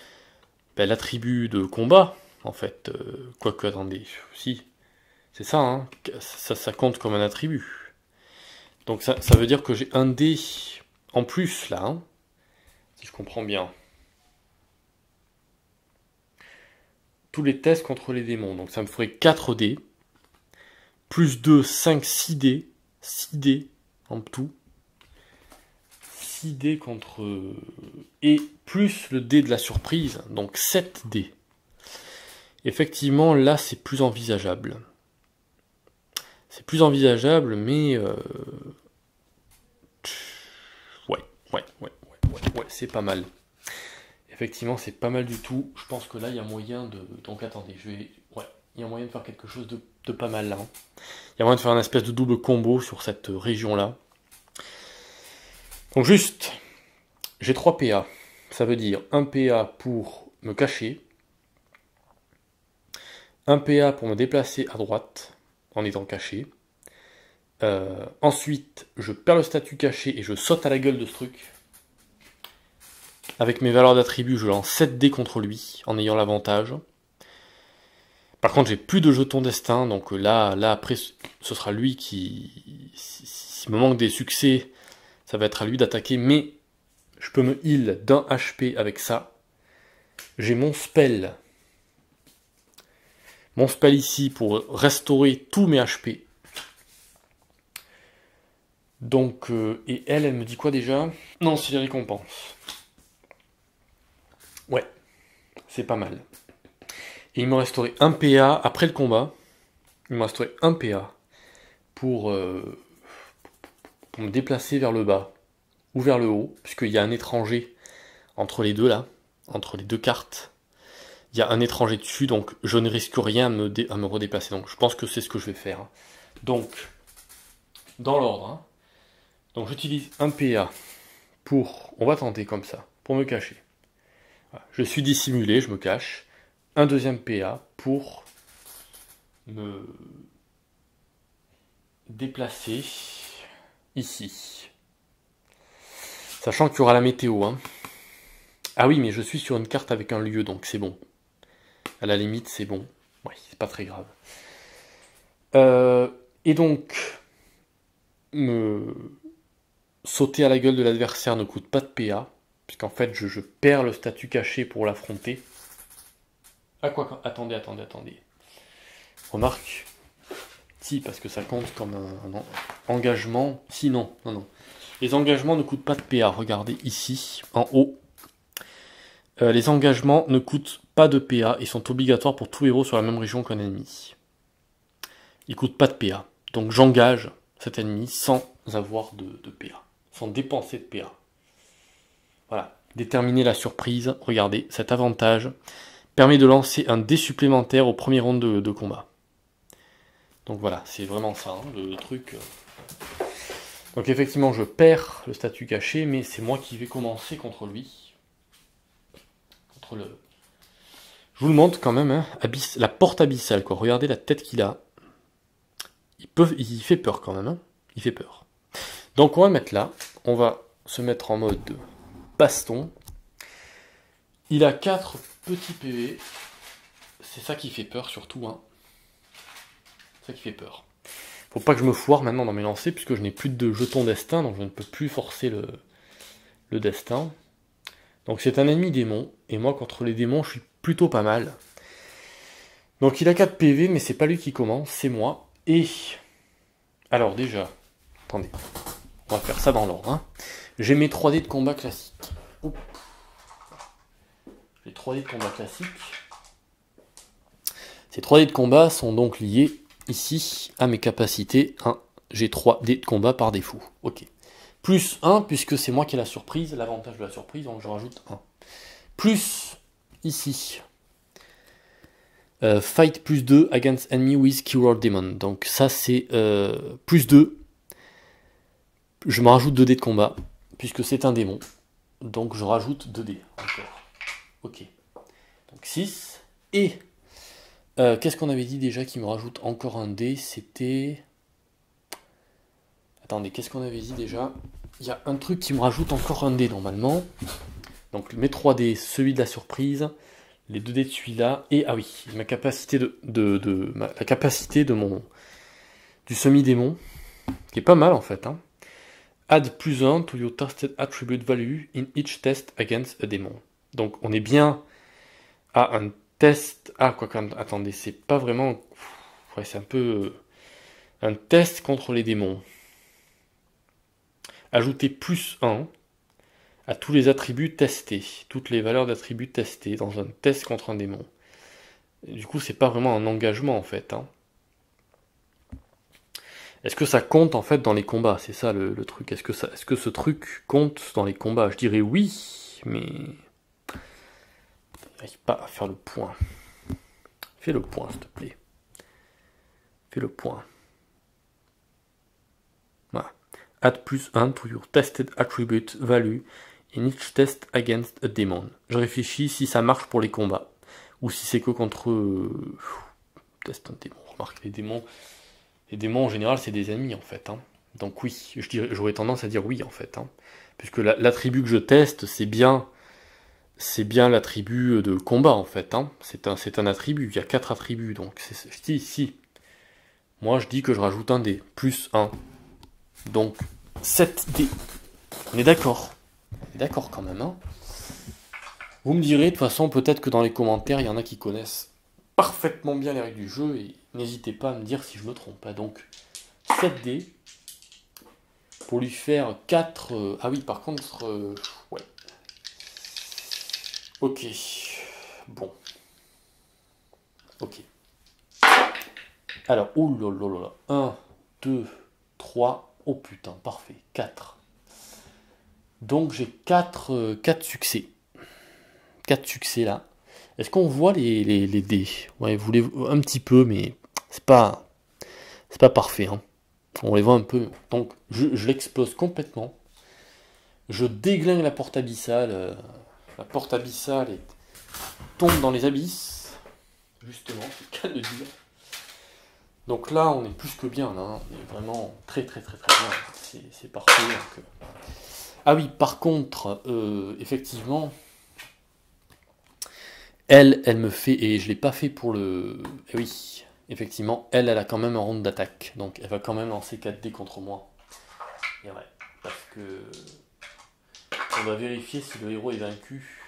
l'attribut de combat, en fait, quoique attendez, si, c'est ça, hein, ça compte comme un attribut. Donc ça veut dire que j'ai un dé en plus là, hein, si je comprends bien. Tous les tests contre les démons, donc ça me ferait 4 dés, plus 2, 5, 6 dés, 6 dés en tout. 6 dés contre... et plus le dé de la surprise, donc 7 dés. Effectivement, là, c'est plus envisageable. C'est plus envisageable, mais... Ouais, c'est pas mal. Effectivement, c'est pas mal du tout. Je pense que là, il y a moyen de... Donc, attendez, je vais... Ouais, il y a moyen de faire quelque chose de pas mal, là. Hein. Il y a moyen de faire un espèce de double combo sur cette région-là. Donc, juste, j'ai 3 PA. Ça veut dire un PA pour me cacher, un PA pour me déplacer à droite, en étant caché. Ensuite, je perds le statut caché et je saute à la gueule de ce truc. Avec mes valeurs d'attribut, je lance 7 dés contre lui, en ayant l'avantage. Par contre, j'ai plus de jetons destin, donc là après, ce sera lui qui... S'il me manque des succès, ça va être à lui d'attaquer, mais je peux me heal d'un HP avec ça. J'ai mon spell. Mon spell ici pour restaurer tous mes HP. Donc, et elle me dit quoi déjà? Non, c'est les récompenses. Ouais, c'est pas mal. Et il me resterait un PA après le combat. Il me resterait un PA pour me déplacer vers le bas ou vers le haut, puisqu'il y a un étranger entre les deux là, entre les deux cartes. Il y a un étranger dessus, donc je ne risque rien à me redéplacer. Donc je pense que c'est ce que je vais faire. Donc, dans l'ordre, hein. Donc j'utilise un PA pour... On va tenter comme ça, pour me cacher. Voilà. Je suis dissimulé, je me cache. Un deuxième PA pour me déplacer ici. Sachant qu'il y aura la météo. Hein. Ah oui, mais je suis sur une carte avec un lieu, donc c'est bon. À la limite, c'est bon. Ouais, c'est pas très grave. Et donc, me sauter à la gueule de l'adversaire ne coûte pas de PA, puisqu'en fait, je perds le statut caché pour l'affronter. Ah quoi, attendez. Remarque. Si, parce que ça compte comme un engagement. Si, non. Les engagements ne coûtent pas de PA. Regardez ici, en haut. Les engagements ne coûtent pas de PA et sont obligatoires pour tout héros sur la même région qu'un ennemi. Ils ne coûtent pas de PA. Donc j'engage cet ennemi sans avoir de PA. Sans dépenser de PA. Voilà. Déterminer la surprise. Regardez, cet avantage permet de lancer un dé supplémentaire au premier round de combat. Donc voilà, c'est vraiment ça, hein, le truc. Donc effectivement, je perds le statut caché, mais c'est moi qui vais commencer contre lui. Contre le... Je vous le montre quand même, hein, la porte abyssale, quoi. Regardez la tête qu'il a. Il fait peur quand même, hein. Il fait peur. Donc on va mettre là, on va se mettre en mode baston. Il a 4 petits PV. C'est ça qui fait peur surtout, hein. C'est ça qui fait peur. Faut pas que je me foire maintenant dans mes lancers, puisque je n'ai plus de jetons destin, donc je ne peux plus forcer le destin. Donc c'est un ennemi démon, et moi contre les démons je suis plutôt pas mal. Donc il a 4 PV, mais c'est pas lui qui commence, c'est moi. Et... Alors déjà, attendez, on va faire ça dans l'ordre. Hein. J'ai mes 3D de combat classiques. Les 3D de combat classiques. Ces 3D de combat sont donc liés ici à mes capacités. Hein. J'ai 3D de combat par défaut. Ok. Plus 1, puisque c'est moi qui ai la surprise, l'avantage de la surprise, donc je rajoute 1. Plus, ici, fight plus 2 against enemy with keyword demon. Donc ça c'est plus 2. Je me rajoute 2 dés de combat, puisque c'est un démon. Donc je rajoute 2 dés encore. Ok. Donc 6. Et, qu'est-ce qu'on avait dit déjà qui me rajoute encore un dé? C'était... Attendez, qu'est-ce qu'on avait dit déjà? Il y a un truc qui me rajoute encore un dé normalement. Donc mes 3 dés, celui de la surprise, les 2 dés de celui-là, et ah oui, ma capacité la capacité de du semi-démon, qui est pas mal en fait. Hein. Add plus 1 to your tested attribute value in each test against a demon. Donc on est bien à un test. Ah quoi, attendez, c'est pas vraiment. Ouais, c'est un peu un test contre les démons. Ajouter plus 1 à tous les attributs testés, toutes les valeurs d'attributs testés dans un test contre un démon. Et du coup, c'est pas vraiment un engagement en fait. Hein. Est-ce que ça compte en fait dans les combats? C'est ça le truc. Est-ce que ce truc compte dans les combats? Je dirais oui, mais j'arrive pas à faire le point. Fais le point, s'il te plaît. Fais le point. Voilà. Add +1 to your tested attribute value in each test against a demon. Je réfléchis si ça marche pour les combats. Ou si c'est que contre... test un démon. Remarque, les démons en général c'est des ennemis en fait. Hein. Donc oui, j'aurais tendance à dire oui en fait. Hein. Puisque l'attribut que je teste, c'est bien l'attribut de combat en fait. Hein. C'est un attribut, il y a 4 attributs. Donc je dis si. Moi je dis que je rajoute un dé, plus 1. Donc 7 dés. On est d'accord. On est d'accord quand même. Hein. Vous me direz, de toute façon, peut-être que dans les commentaires, il y en a qui connaissent parfaitement bien les règles du jeu, et n'hésitez pas à me dire si je me trompe pas. Donc 7 dés. Pour lui faire 4... Ah oui, par contre... ouais. Ok. Bon. Ok. Alors, oulala. 1, 2, 3. Oh putain, parfait. 4. Donc j'ai 4 succès. 4 succès là. Est-ce qu'on voit les dés? Ouais, vous les un petit peu, mais c'est pas parfait. Hein. On les voit un peu. Donc je l'explose complètement. Je déglingue la porte abyssale. La porte abyssale tombe dans les abysses. Justement, c'est le cas de dire. Donc là, on est plus que bien. Là, hein. On est vraiment très bien. C'est parfait. Donc, Ah oui, par contre, effectivement, elle me fait, et je l'ai pas fait pour le... Eh oui, effectivement, elle a quand même un round d'attaque, donc elle va quand même lancer 4 dés contre moi. Et ouais, parce que... On va vérifier si le héros est vaincu.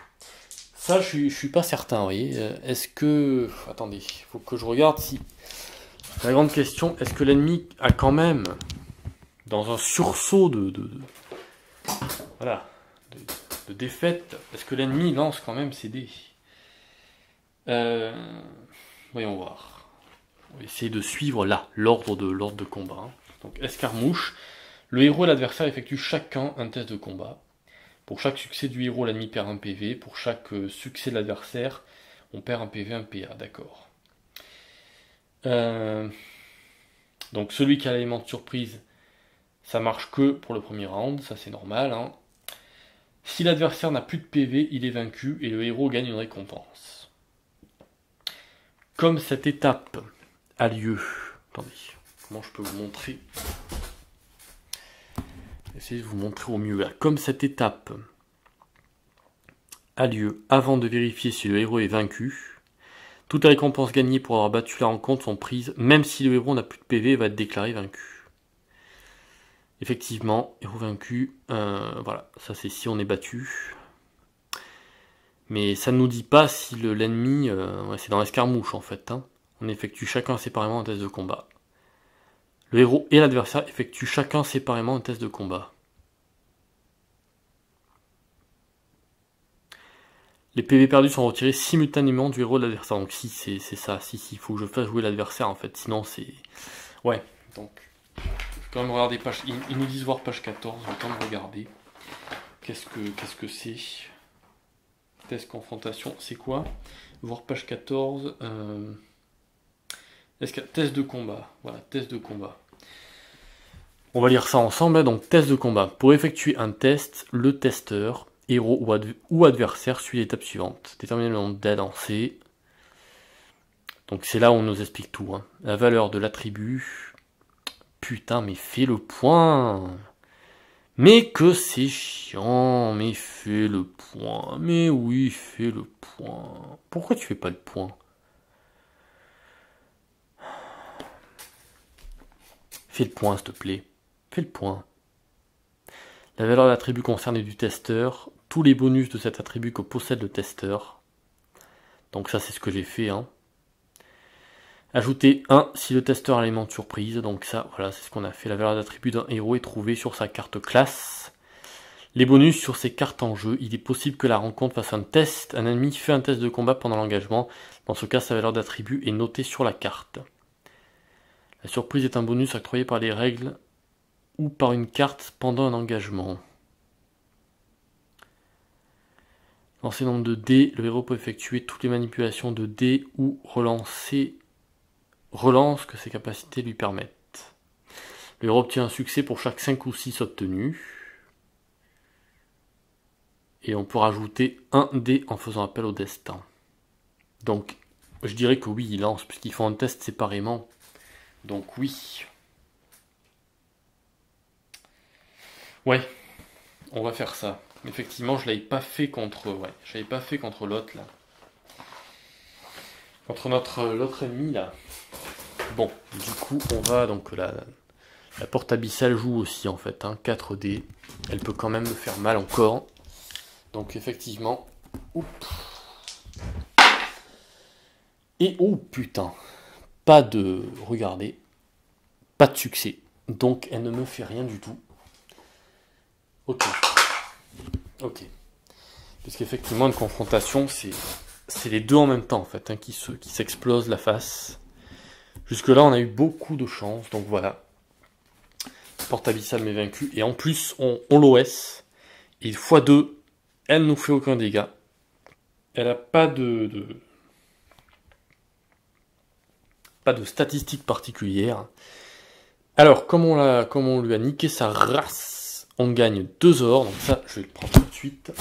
Ça, je suis pas certain, vous voyez. Est-ce que... Attendez, il faut que je regarde si... La grande question, est-ce que l'ennemi a quand même, dans un sursaut voilà, de défaite, est-ce que l'ennemi lance quand même ses dés? Voyons voir. On va essayer de suivre là, l'ordre de combat. Hein. Donc, escarmouche. Le héros et l'adversaire effectuent chacun un test de combat. Pour chaque succès du héros, l'ennemi perd un PV. Pour chaque succès de l'adversaire, on perd un PV, un PA. D'accord. Donc, celui qui a l'élément de surprise, ça marche que pour le premier round. Ça, c'est normal. Hein. Si l'adversaire n'a plus de PV, il est vaincu et le héros gagne une récompense. Comme cette étape a lieu... Attendez, comment je peux vous montrer? Essayez de vous montrer au mieux. Comme cette étape a lieu avant de vérifier si le héros est vaincu, toutes les récompenses gagnées pour avoir battu la rencontre sont prises, même si le héros n'a plus de PV et va être déclaré vaincu. Effectivement, héros vaincu, voilà, ça c'est si on est battu. Mais ça ne nous dit pas si l'ennemi... ouais, c'est dans l'escarmouche en fait. Hein. On effectue chacun séparément un test de combat. Le héros et l'adversaire effectuent chacun séparément un test de combat. Les PV perdus sont retirés simultanément du héros et de l'adversaire. Donc si, c'est ça. Si, il faut que je fasse jouer l'adversaire en fait. Sinon c'est... Ouais, donc... Je vais quand même regarder page... Ils nous disent voir page 14. Je vais quand même regarder. Qu'est-ce que c'est? Test confrontation, c'est quoi? Voir page 14. Test de combat. Voilà, test de combat. On va lire ça ensemble. Hein, donc, test de combat. Pour effectuer un test, le testeur, héros ou adversaire, suit l'étape suivante. Déterminer le nombre dés à lancer. Donc, c'est là où on nous explique tout. Hein. La valeur de l'attribut. Putain, mais fais le point! Mais que c'est chiant, mais fais le point. Mais oui, fais le point. Pourquoi tu fais pas le point? Fais le point, s'il te plaît. Fais le point. La valeur de l'attribut concerné du testeur. Tous les bonus de cet attribut que possède le testeur. Donc ça, c'est ce que j'ai fait. Hein. Ajouter 1 si le testeur a l'élément de surprise. Donc ça, voilà, c'est ce qu'on a fait. La valeur d'attribut d'un héros est trouvée sur sa carte classe. Les bonus sur ces cartes en jeu. Il est possible que la rencontre fasse un test. Un ennemi fait un test de combat pendant l'engagement. Dans ce cas, sa valeur d'attribut est notée sur la carte. La surprise est un bonus octroyé par les règles ou par une carte pendant un engagement. Lancer nombre de dés. Le héros peut effectuer toutes les manipulations de dés ou relance que ses capacités lui permettent. Le héros obtient un succès pour chaque 5 ou 6 obtenus. Et on peut rajouter un dé en faisant appel au destin. Donc, je dirais que oui, il lance, puisqu'ils font un test séparément. Donc oui. Ouais, on va faire ça. Effectivement, je l'avais pas fait contre. Ouais, je l'avais pas fait contre l'autre là. Contre l'autre ennemi là. Bon, du coup, on va donc la porte abyssale joue aussi en fait, hein, 4D. Elle peut quand même me faire mal encore. Donc effectivement. Oups. Et oh putain. Pas de. Regardez. Pas de succès. Donc elle ne me fait rien du tout. Ok. Ok. Parce qu'effectivement, une confrontation, c'est les deux en même temps en fait, hein, qui s'explosent la face. Jusque là, on a eu beaucoup de chance. Donc voilà. Porte abyssale m'est vaincu. Et en plus, on l'OS. Et x2. Elle nous fait aucun dégât. Elle n'a pas de statistiques particulières. Alors, comme on lui a niqué sa race, on gagne 2 ors. Donc ça, je vais le prendre tout de suite.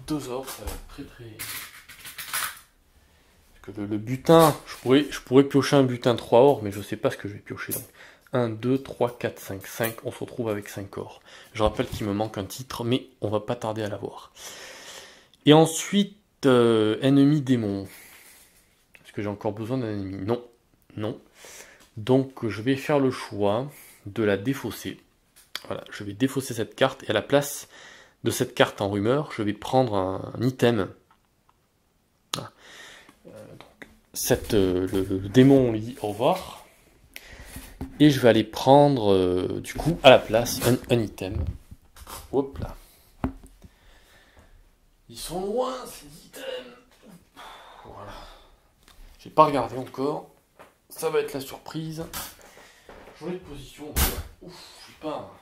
2 ors, ça va être très très... Parce que le butin, je pourrais piocher un butin 3 ors, mais je ne sais pas ce que je vais piocher. Donc 1, 2, 3, 4, 5, 5. On se retrouve avec 5 ors. Je rappelle qu'il me manque un titre, mais on va pas tarder à l'avoir. Et ensuite, ennemi démon. Est-ce que j'ai encore besoin d'un ennemi? Non. Non. Donc je vais faire le choix de la défausser. Voilà, je vais défausser cette carte. Et à la place de cette carte en rumeur, je vais prendre un item. Voilà. Donc, le démon, on lui dit au revoir. Et je vais aller prendre, du coup, à la place, un item. Hop là. Ils sont loin, ces items. Voilà. J'ai pas regardé encore. Ça va être la surprise. Jolie position. Ouf, je suis pas...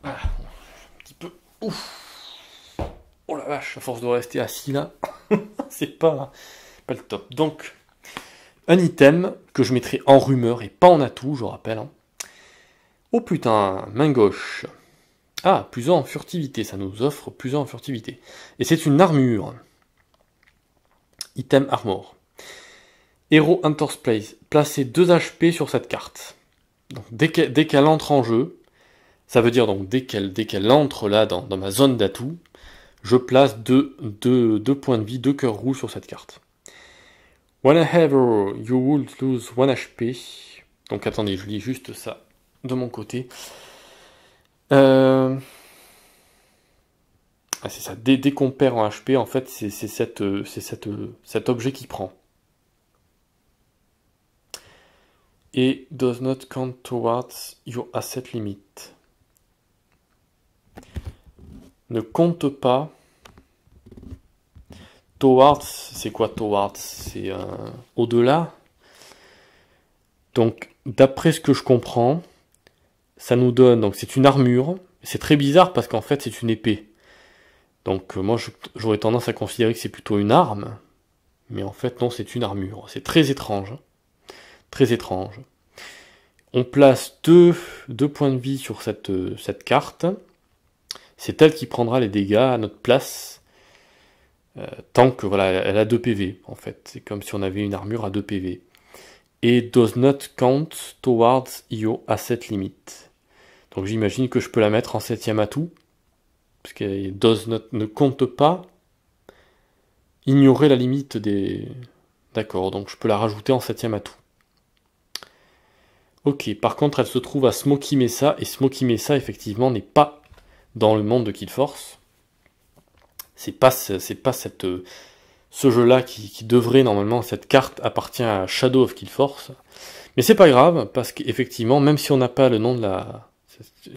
Voilà. Un petit peu... Ouf. Oh la vache, à force de rester assis là, c'est pas le top. Donc, un item que je mettrai en rumeur et pas en atout, je rappelle. Hein. Oh putain, main gauche. Ah, plus 1 en furtivité, ça nous offre plus 1 en furtivité. Et c'est une armure. Item armor. Hero Hunter's Place. Placez 2 HP sur cette carte. Donc, dès qu'elle entre en jeu, ça veut dire donc dès qu'elle entre là dans ma zone d'atout, je place 2 points de vie, 2 cœurs rouges sur cette carte. Whenever you will lose 1 HP. Donc attendez, je lis juste ça de mon côté. Ah, c'est ça, dès qu'on perd en HP, en fait, c'est cet objet qui prend. Et does not count towards your asset limit. Ne compte pas. Towards, c'est quoi towards? C'est au-delà. Donc, d'après ce que je comprends, ça nous donne, donc c'est une armure. C'est très bizarre parce qu'en fait, c'est une épée. Donc, moi, j'aurais tendance à considérer que c'est plutôt une arme. Mais en fait, non, c'est une armure. C'est très étrange. Très étrange. On place 2 points de vie sur cette carte. C'est elle qui prendra les dégâts à notre place. Tant que, voilà, elle a 2 PV, en fait. C'est comme si on avait une armure à 2 PV. Et does not count towards your asset limit. Donc j'imagine que je peux la mettre en 7ème atout. Parce que does not ne compte pas. Ignorer la limite des... D'accord, donc je peux la rajouter en 7ème atout. Ok, par contre elle se trouve à Smoky Mesa. Et Smoky Mesa, effectivement, n'est pas dans le monde de Kill Force. C'est pas ce jeu-là qui devrait, normalement, cette carte appartient à Shadow of Kill Force. Mais c'est pas grave, parce qu'effectivement, même si on n'a pas le nom de la...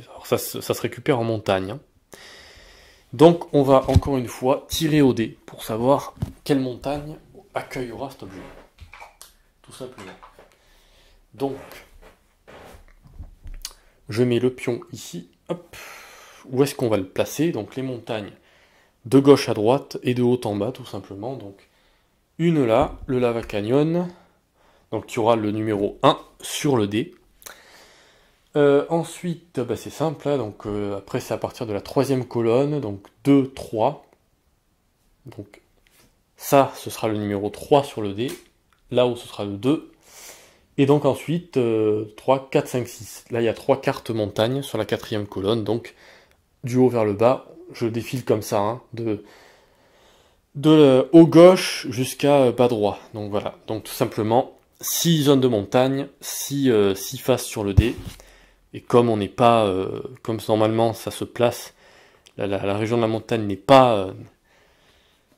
Alors ça se récupère en montagne. Hein. Donc on va encore une fois tirer au dé pour savoir quelle montagne accueillera cet objet. Tout simplement. Donc, je mets le pion ici. Hop. Où est-ce qu'on va le placer? Donc les montagnes de gauche à droite et de haut en bas, tout simplement. Donc une là, le Lava Canyon. Donc tu auras le numéro 1 sur le dé. Ensuite, bah, c'est simple, hein, donc après c'est à partir de la troisième colonne, donc 2, 3. Donc ça, ce sera le numéro 3 sur le dé, là où ce sera le 2. Et donc ensuite, 3, 4, 5, 6. Là, il y a 3 cartes montagnes sur la quatrième colonne, donc du haut vers le bas, je défile comme ça, hein, de haut gauche jusqu'à bas droit. Donc voilà, donc tout simplement, 6 zones de montagne, 6 faces sur le dé. Et comme on n'est pas, comme normalement ça se place, la région de la montagne n'est pas,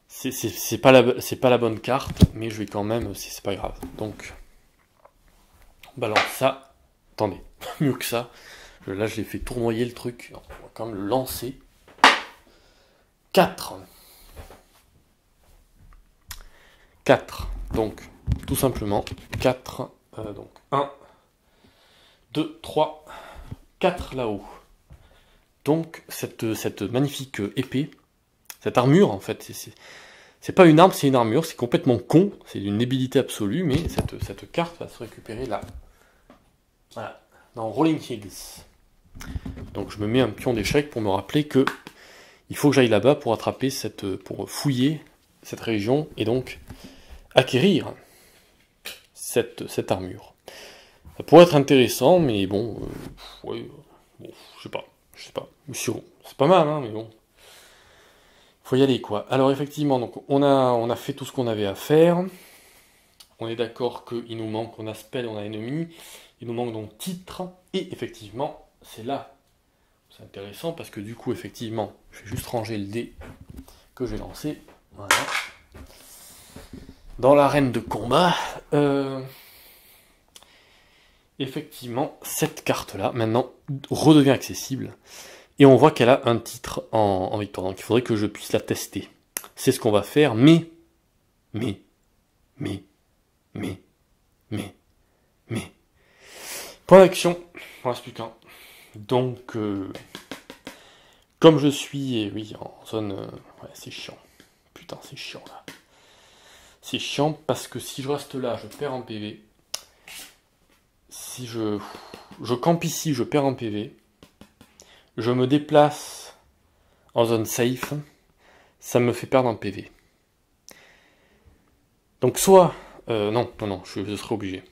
c'est pas la bonne carte, mais je vais quand même, c'est pas grave. Donc, on balance ça. Attendez, mieux que ça. Là, je l'ai fait tournoyer le truc. On va quand même le lancer. 4. 4. Donc, tout simplement, 4. Donc, 1, 2, 3, 4 là-haut. Donc, cette magnifique épée, cette armure, en fait, c'est pas une arme, c'est une armure, c'est complètement con, c'est d'une débilité absolue, mais cette carte va se récupérer là. Voilà, dans Rolling Hills. Donc je me mets un pion d'échec pour me rappeler que il faut que j'aille là-bas pour attraper pour fouiller cette région et donc acquérir cette armure. Ça pourrait être intéressant, mais bon, ouais, bon, je sais pas. C'est pas mal, hein, mais bon. Faut y aller, quoi. Alors effectivement, donc on a fait tout ce qu'on avait à faire. On est d'accord qu'il nous manque, on a spell, on a ennemi. Il nous manque donc titre. Et effectivement, c'est là. C'est intéressant parce que du coup, effectivement, je vais juste ranger le dé que j'ai lancé. Voilà. Dans l'arène de combat, effectivement, cette carte-là, maintenant, redevient accessible. Et on voit qu'elle a un titre en victoire. Donc il faudrait que je puisse la tester. C'est ce qu'on va faire, mais. Point d'action, il ne reste plus qu'un. Donc, comme je suis, oui, en zone... ouais, c'est chiant. Putain, c'est chiant, là. C'est chiant parce que si je reste là, je perds en PV. Si je campe ici, je perds en PV. Je me déplace en zone safe, ça me fait perdre un PV. Donc soit... non, je serai obligé.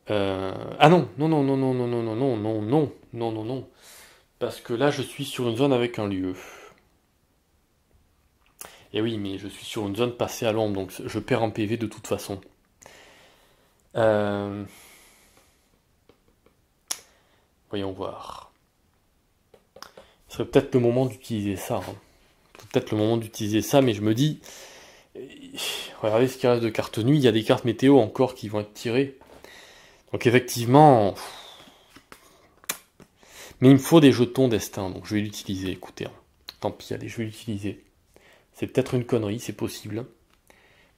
Ah non. Parce que là, je suis sur une zone avec un lieu. Et oui, mais je suis sur une zone passée à l'ombre, donc je perds en PV de toute façon. Voyons voir. Ce serait peut-être le moment d'utiliser ça. Hein. Peut-être le moment d'utiliser ça, mais je me dis... Regardez ce qu'il reste de cartes nuit, il y a des cartes météo encore qui vont être tirées. Donc effectivement... Mais il me faut des jetons destin, donc je vais l'utiliser, écoutez. Hein. Tant pis, allez, je vais l'utiliser. C'est peut-être une connerie, c'est possible.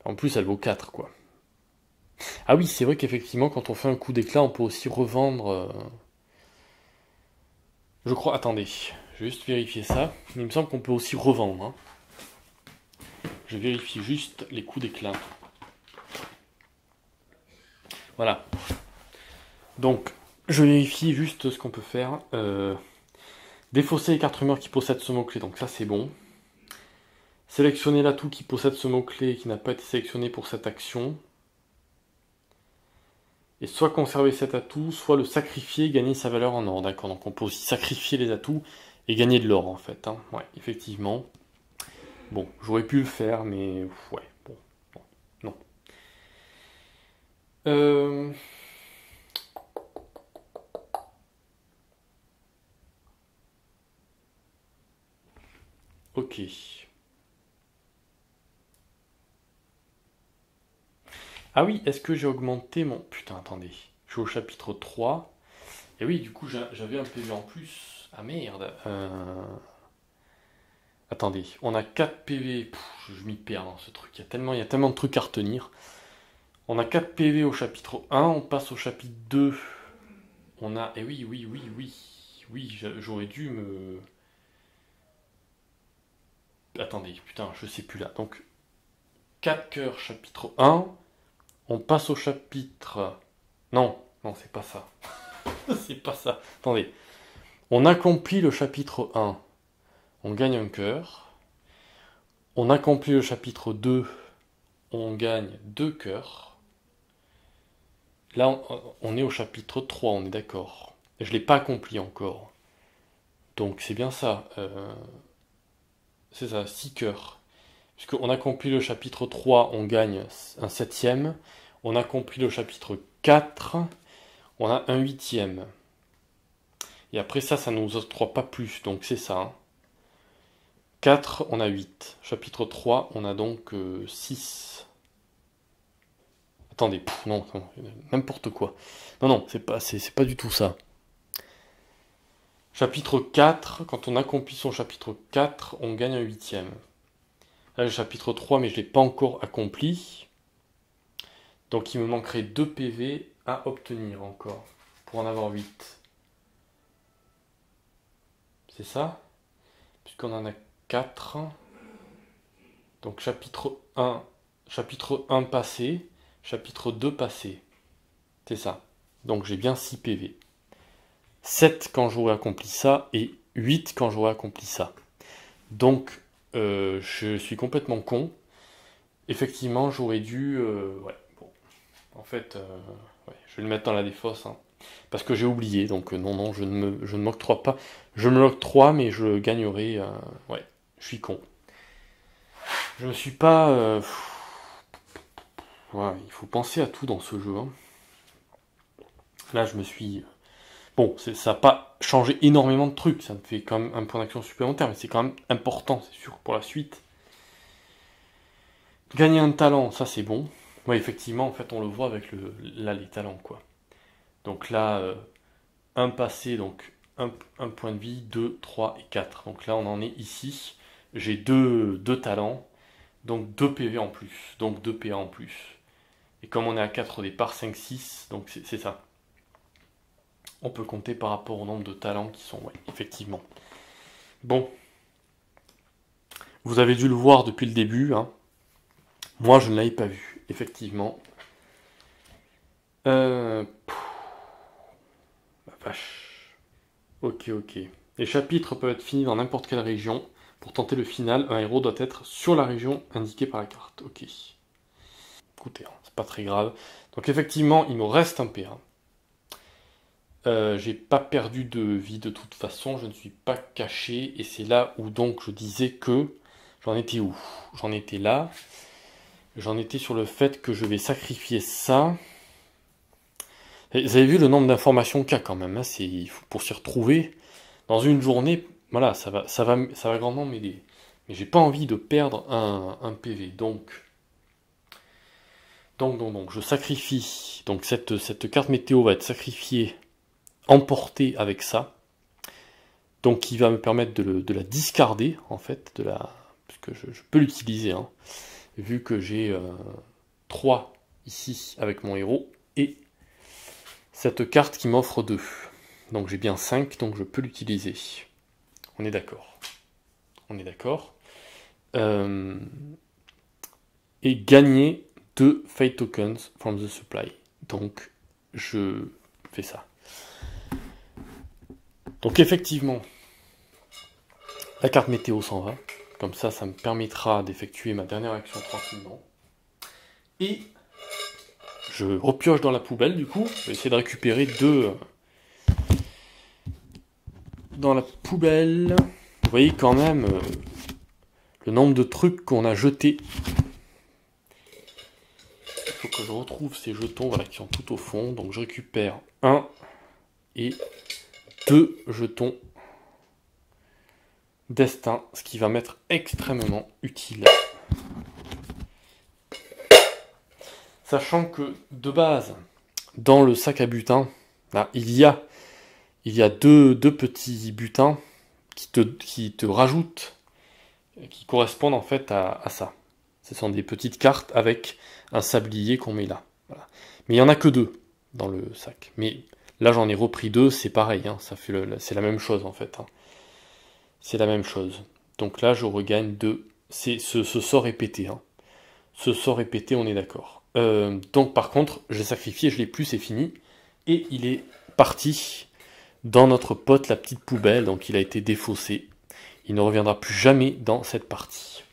En plus, elle vaut 4, quoi. Ah oui, c'est vrai qu'effectivement, quand on fait un coup d'éclat, on peut aussi revendre... Je crois... Attendez, je vais juste vérifier ça. Il me semble qu'on peut aussi revendre. Hein. Je vérifie juste les coups d'éclat. Voilà. Donc, je vérifie juste ce qu'on peut faire. Défausser les cartes rumeurs qui possèdent ce mot-clé, donc ça c'est bon. Sélectionner l'atout qui possède ce mot-clé et qui n'a pas été sélectionné pour cette action. Et soit conserver cet atout, soit le sacrifier et gagner sa valeur en or. D'accord, donc on peut aussi sacrifier les atouts et gagner de l'or en fait. Hein. Ouais, effectivement. Bon, j'aurais pu le faire, mais ouais, bon, non. Ok. Ah oui, est-ce que j'ai augmenté mon... Putain, attendez. Je suis au chapitre 3. Et oui, du coup, j'avais un PV en plus. Ah merde. Attendez, on a 4 PV. Pff, je m'y perds dans ce truc. Il y a tellement de trucs à retenir. On a 4 PV au chapitre 1. On passe au chapitre 2. On a... Eh oui. Oui, j'aurais dû me... Attendez, putain, je sais plus là. Donc, 4 cœurs, chapitre 1. On passe au chapitre... Non, c'est pas ça. C'est pas ça. Attendez. On accomplit le chapitre 1. On gagne un cœur. On accomplit le chapitre 2. On gagne 2 cœurs. Là, on est au chapitre 3, on est d'accord. Je ne l'ai pas accompli encore. Donc, c'est bien ça. C'est ça, 6 cœurs. Puisqu'on accomplit le chapitre 3, on gagne un 7e. On accomplit le chapitre 4, on a un 8e. Et après ça ne nous octroie pas plus, donc c'est ça. 4, on a 8. Chapitre 3, on a donc 6. Attendez, non, n'importe quoi. Non, c'est pas du tout ça. Chapitre 4, quand on accomplit son chapitre 4, on gagne un 8e. Là, le chapitre 3, mais je ne l'ai pas encore accompli. Donc il me manquerait 2 PV à obtenir encore, pour en avoir 8. C'est ça? Puisqu'on en a 4. Donc chapitre 1 passé, chapitre 2 passé. C'est ça. Donc j'ai bien 6 PV. 7 quand j'aurai accompli ça, et 8 quand j'aurai accompli ça. Donc je suis complètement con. Effectivement, j'aurais dû... ouais, bon. En fait, ouais, je vais le mettre dans la défausse. Hein. Parce que j'ai oublié, donc non, je ne m'octroie pas. Je me l'octroie, mais je gagnerai... ouais, je suis con. Je me suis pas... ouais, il faut penser à tout dans ce jeu. Hein. Là, je me suis... Bon, ça n'a pas changé énormément de trucs. Ça me fait quand même un point d'action supplémentaire, mais c'est quand même important, c'est sûr, pour la suite. Gagner un talent, ça c'est bon. Ouais, effectivement, en fait, on le voit avec les talents, quoi. Donc là, un passé, donc un point de vie, 2, 3 et 4. Donc là, on en est ici. J'ai deux talents, donc 2 PV en plus, donc 2 PA en plus. Et comme on est à 4 au départ, 5, 6, donc c'est ça. On peut compter par rapport au nombre de talents qui sont, ouais, effectivement. Bon. Vous avez dû le voir depuis le début, hein. Moi, je ne l'avais pas vu, effectivement. La vache. Ok. Les chapitres peuvent être finis dans n'importe quelle région. Pour tenter le final, un héros doit être sur la région indiquée par la carte. Ok. Écoutez, hein, c'est pas très grave. Donc effectivement, il me reste un PA. J'ai pas perdu de vie de toute façon, je ne suis pas caché. Et c'est là où donc je disais que... J'en étais où? J'en étais là. J'en étais sur le fait que je vais sacrifier ça. Vous avez vu le nombre d'informations qu'il y a quand même. Hein, pour s'y retrouver dans une journée, voilà, ça va grandement m'aider. Mais j'ai pas envie de perdre un PV. Donc, je sacrifie. Donc cette carte météo va être sacrifiée, emportée avec ça. Donc qui va me permettre de la discarder, en fait, parce que je peux l'utiliser, hein, vu que j'ai 3 ici avec mon héros, et cette carte qui m'offre 2. Donc j'ai bien 5, donc je peux l'utiliser. On est d'accord. Et gagner 2 Fate Tokens from the Supply. Donc je fais ça. Donc effectivement, la carte météo s'en va. Comme ça me permettra d'effectuer ma dernière action tranquillement. Et je repioche dans la poubelle du coup. Je vais essayer de récupérer 2 dans la poubelle. Vous voyez quand même le nombre de trucs qu'on a jetés. Il faut que je retrouve ces jetons, voilà, qui sont tout au fond. Donc je récupère 1 et 2 jetons destin, ce qui va m'être extrêmement utile. Sachant que de base, dans le sac à butin, là, il y a deux petits butins qui te rajoutent qui correspondent en fait à ça. Ce sont des petites cartes avec un sablier qu'on met là. Voilà. Mais il n'y en a que 2 dans le sac. Mais là j'en ai repris 2, c'est pareil, hein, c'est la même chose en fait. Hein. C'est la même chose. Donc là je regagne 2. Ce sort est pété. Hein. Ce sort est pété, on est d'accord. Donc par contre, je l'ai sacrifié, je l'ai plus, c'est fini. Et il est parti dans notre pote, la petite poubelle, donc il a été défaussé. Il ne reviendra plus jamais dans cette partie.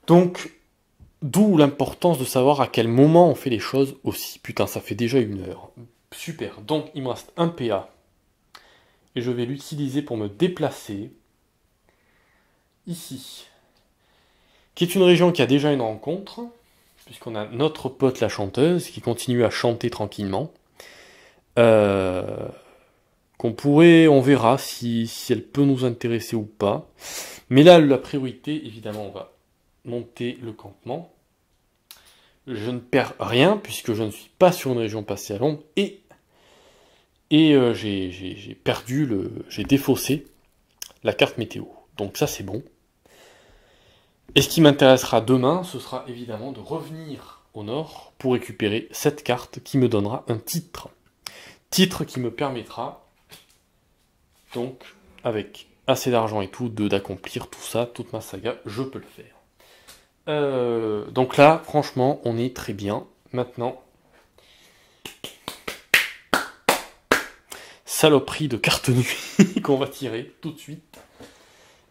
Donc, d'où l'importance de savoir à quel moment on fait les choses aussi. Putain, ça fait déjà 1 heure. Super, donc il me reste un PA. Et je vais l'utiliser pour me déplacer. Ici. Qui est une région qui a déjà une rencontre. Puisqu'on a notre pote la chanteuse qui continue à chanter tranquillement. Qu'on pourrait, on verra si elle peut nous intéresser ou pas. Mais là, la priorité, évidemment, on va monter le campement. Je ne perds rien puisque je ne suis pas sur une région passée à l'ombre et j'ai défaussé la carte météo. Donc ça c'est bon. Et ce qui m'intéressera demain, ce sera évidemment de revenir au nord pour récupérer cette carte qui me donnera un titre. Titre qui me permettra donc avec assez d'argent et tout d'accomplir tout ça, toute ma saga, je peux le faire. Donc là, franchement, on est très bien. Maintenant, saloperie de carte nuit qu'on va tirer tout de suite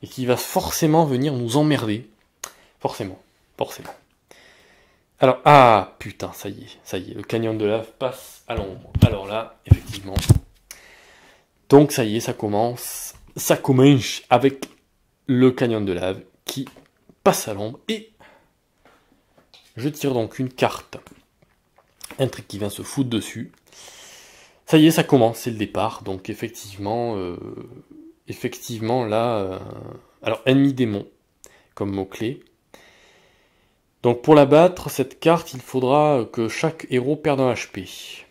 et qui va forcément venir nous emmerder. Forcément. Alors, ah putain, ça y est, le canyon de lave passe à l'ombre. Alors là, effectivement. Donc ça y est, ça commence avec le canyon de lave qui passe à l'ombre et je tire donc une carte. Un truc qui vient se foutre dessus. Ça y est, ça commence, c'est le départ. Donc effectivement là... alors, ennemi démon, comme mot-clé. Donc pour la battre, cette carte, il faudra que chaque héros perde un HP.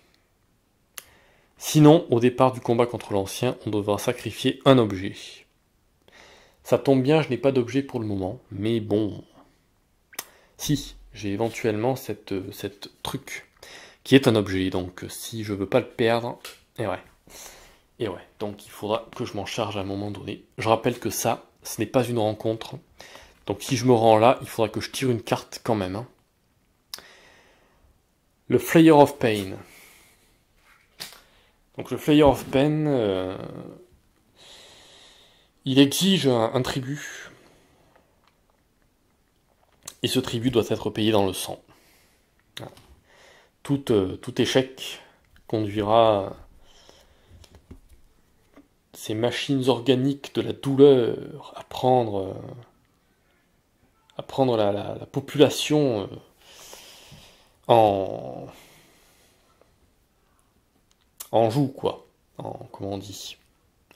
Sinon, au départ du combat contre l'ancien, on devra sacrifier un objet. Ça tombe bien, je n'ai pas d'objet pour le moment, mais bon... Si, j'ai éventuellement cette truc qui est un objet, donc si je veux pas le perdre, et ouais, donc il faudra que je m'en charge à un moment donné. Je rappelle que ça, ce n'est pas une rencontre, donc si je me rends là, il faudra que je tire une carte quand même. Hein. Le Flayer of Pain. Donc le Flayer of Pain, il exige un tribut. Et ce tribut doit être payé dans le sang. Tout échec conduira ces machines organiques de la douleur à prendre la population en joue, quoi. Comment on dit?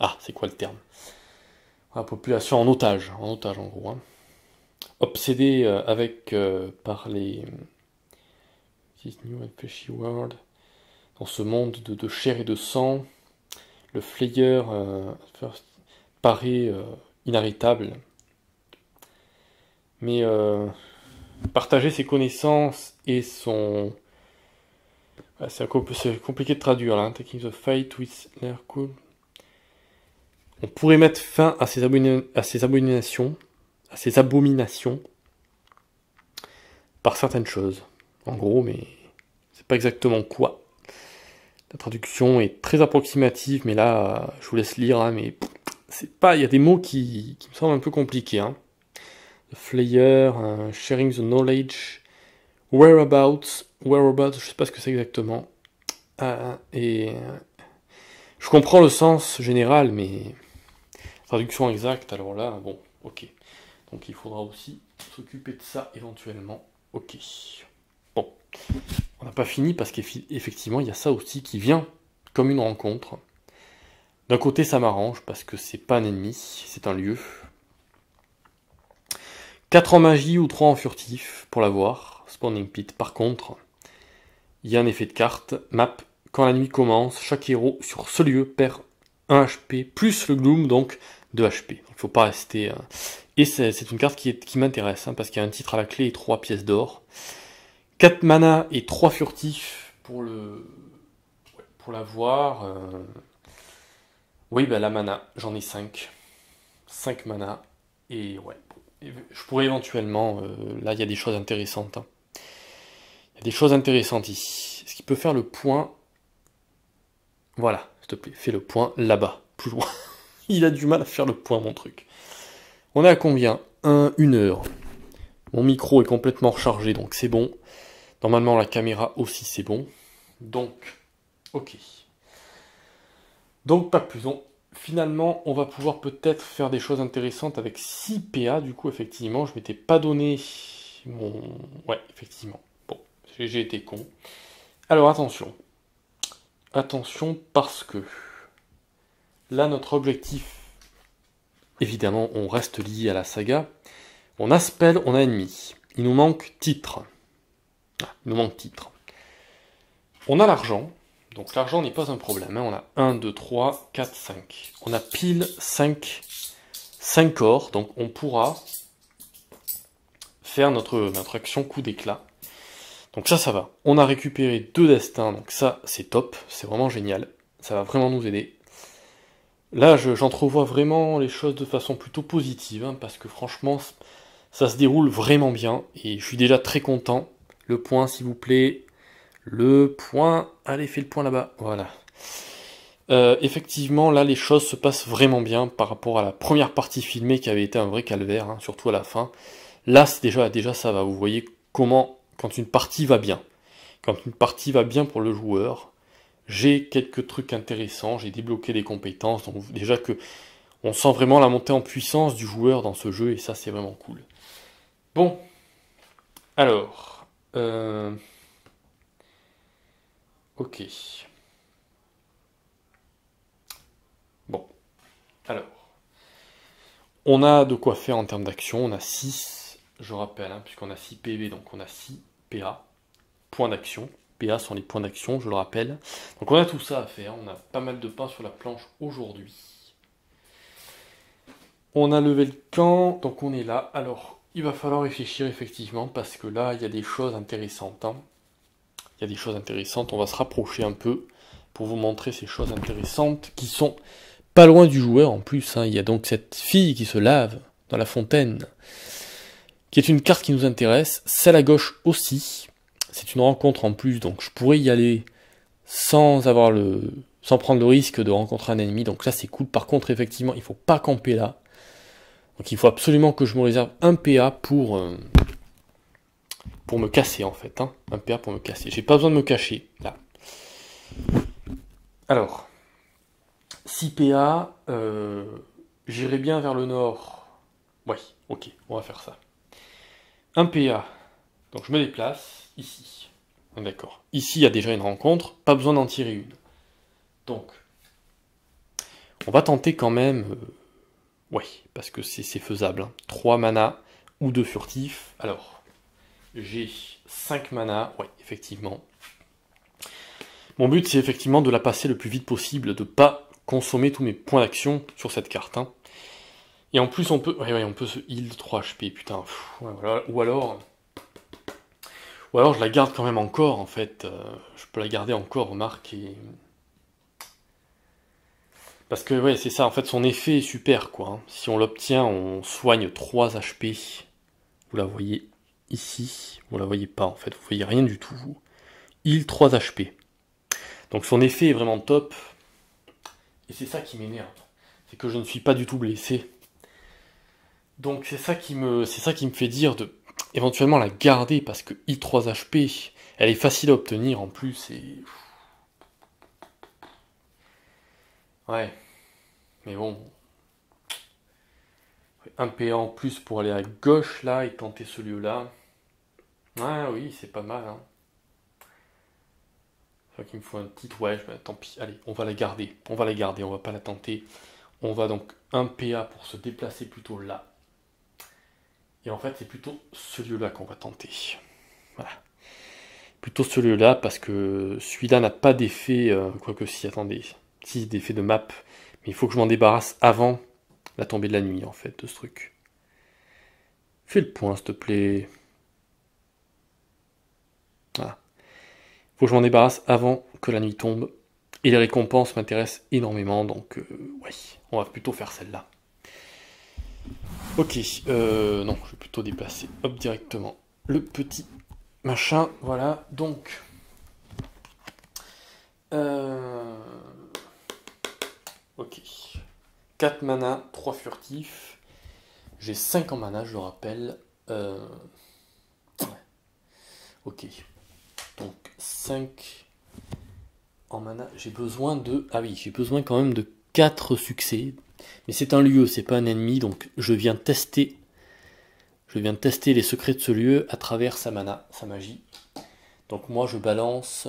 Ah, c'est quoi le terme? La population en otage en gros. Hein. Obsédé par les This new and fleshy world, dans ce monde de chair et de sang, le Flayer paraît inarrêtable. Mais partager ses connaissances et son... c'est compliqué de traduire là, hein. Taking the fight with l'air cool. On pourrait mettre fin à ces abominations par certaines choses. En gros, mais c'est pas exactement quoi. La traduction est très approximative, mais là, je vous laisse lire, hein, mais c'est pas. Il y a des mots qui me semblent un peu compliqués. Hein. The Flayer, sharing the knowledge, whereabouts, je sais pas ce que c'est exactement. Je comprends le sens général, mais traduction exacte, alors là, bon, ok. Donc il faudra aussi s'occuper de ça éventuellement. Ok. Bon, on n'a pas fini parce qu'effectivement, il y a ça aussi qui vient comme une rencontre. D'un côté, ça m'arrange parce que c'est pas un ennemi, c'est un lieu. 4 en magie ou 3 en furtif pour l'avoir. Spawning Pit. Par contre, il y a un effet de carte. Map. Quand la nuit commence, chaque héros sur ce lieu perd 1 HP plus le Gloom, donc de HP. Il ne faut pas rester... Et c'est une carte qui m'intéresse, hein, parce qu'il y a un titre à la clé et 3 pièces d'or. 4 mana et 3 furtifs pour l'avoir. Oui, bah la mana, j'en ai 5. 5 mana. Et ouais, je pourrais éventuellement... là, il y a des choses intéressantes. Hein. Il y a des choses intéressantes ici. Est-ce qu'il peut faire le point? Voilà, s'il te plaît, fais le point là-bas, plus loin. Il a du mal à faire le point, mon truc. On est à combien? 1 heure. Mon micro est complètement rechargé, donc c'est bon. Normalement, la caméra aussi, c'est bon. Donc, ok. Donc, pas plus. Donc, finalement, on va pouvoir peut-être faire des choses intéressantes avec 6 PA. Du coup, effectivement, je m'étais pas donné mon... Ouais, effectivement. Bon, j'ai été con. Alors, attention. Attention, parce que... Là, notre objectif... Évidemment, on reste lié à la saga. On a spell, on a ennemi. Il nous manque titre. Ah, il nous manque titre. On a l'argent. Donc l'argent n'est pas un problème. Hein. On a 1, 2, 3, 4, 5. On a pile 5 or. Donc on pourra faire notre action coup d'éclat. Donc ça va. On a récupéré 2 destins. Donc ça, c'est top. C'est vraiment génial. Ça va vraiment nous aider. Là, j'entrevois vraiment les choses de façon plutôt positive. Hein, parce que franchement, ça se déroule vraiment bien. Et je suis déjà très content. Le point, s'il vous plaît. Le point, allez, fais le point là-bas, voilà. Effectivement, là, les choses se passent vraiment bien par rapport à la première partie filmée qui avait été un vrai calvaire, hein, surtout à la fin. Là, c'est déjà ça va. Vous voyez comment, quand une partie va bien, quand une partie va bien pour le joueur, j'ai quelques trucs intéressants, j'ai débloqué des compétences, donc déjà que on sent vraiment la montée en puissance du joueur dans ce jeu, et ça, c'est vraiment cool. Bon, alors... Ok. Bon. Alors. On a de quoi faire en termes d'action. On a 6, je rappelle, hein, puisqu'on a 6 PV, donc on a 6 PA. Points d'action. PA sont les points d'action, je le rappelle. Donc on a tout ça à faire. On a pas mal de pain sur la planche aujourd'hui. On a levé le camp, donc on est là. Alors, il va falloir réfléchir effectivement, parce que là, il y a des choses intéressantes. Hein. Il y a des choses intéressantes, on va se rapprocher un peu pour vous montrer ces choses intéressantes qui sont pas loin du joueur en plus. Hein. Il y a donc cette fille qui se lave dans la fontaine, qui est une carte qui nous intéresse. Celle à gauche aussi. C'est une rencontre en plus, donc je pourrais y aller sans prendre le risque de rencontrer un ennemi. Donc là c'est cool. Par contre, effectivement, il faut pas camper là. Donc il faut absolument que je me réserve un PA pour me casser en fait, hein. Un PA pour me casser. J'ai pas besoin de me cacher, là. Alors, 6 PA, j'irai bien vers le nord. Ouais, ok, on va faire ça. Un PA, donc je me déplace, ici. D'accord. Ici, il y a déjà une rencontre, pas besoin d'en tirer une. Donc, on va tenter quand même... ouais, parce que c'est faisable. Hein. 3 mana ou 2 furtifs. Alors... J'ai 5 mana, ouais, effectivement. Mon but, c'est effectivement de la passer le plus vite possible, de pas consommer tous mes points d'action sur cette carte. Hein. Et en plus, on peut se heal 3 HP, putain. Pff, ouais, voilà. Ou alors, je la garde quand même encore, en fait. Je peux la garder encore, remarque. Parce que, ouais, c'est ça, en fait, son effet est super, quoi. Hein. Si on l'obtient, on soigne 3 HP. Vous la voyez ici, vous la voyez pas en fait, vous voyez rien du tout. Heal 3 HP. Donc son effet est vraiment top. Et c'est ça qui m'énerve. C'est que je ne suis pas du tout blessé. Donc c'est ça qui me fait dire de éventuellement la garder parce que heal 3 HP, elle est facile à obtenir en plus et... Ouais. Mais bon. Un PA en plus pour aller à gauche là et tenter ce lieu-là. Ah oui, c'est pas mal. Hein. C'est vrai qu'il me faut un titre. Ouais, tant pis. Allez, on va la garder. On va pas la tenter. On va donc un PA pour se déplacer plutôt là. Et en fait, c'est plutôt ce lieu-là qu'on va tenter. Voilà. Plutôt ce lieu-là parce que celui-là n'a pas d'effet. Quoique si, attendez. Si, d'effet de map. Mais il faut que je m'en débarrasse avant la tombée de la nuit en fait de ce truc. Fais le point s'il te plaît. Voilà. Faut que je m'en débarrasse avant que la nuit tombe. Et les récompenses m'intéressent énormément, donc ouais, on va plutôt faire celle-là. Ok, non, je vais plutôt déplacer, hop, directement le petit machin, voilà, donc... Ok, 4 mana, 3 furtifs, j'ai 5 en mana, je le rappelle, ouais. Ok, donc 5 en mana, j'ai besoin de... Ah oui, j'ai besoin quand même de 4 succès, mais c'est un lieu, c'est pas un ennemi, donc je viens tester les secrets de ce lieu à travers sa mana, sa magie. Donc moi je balance,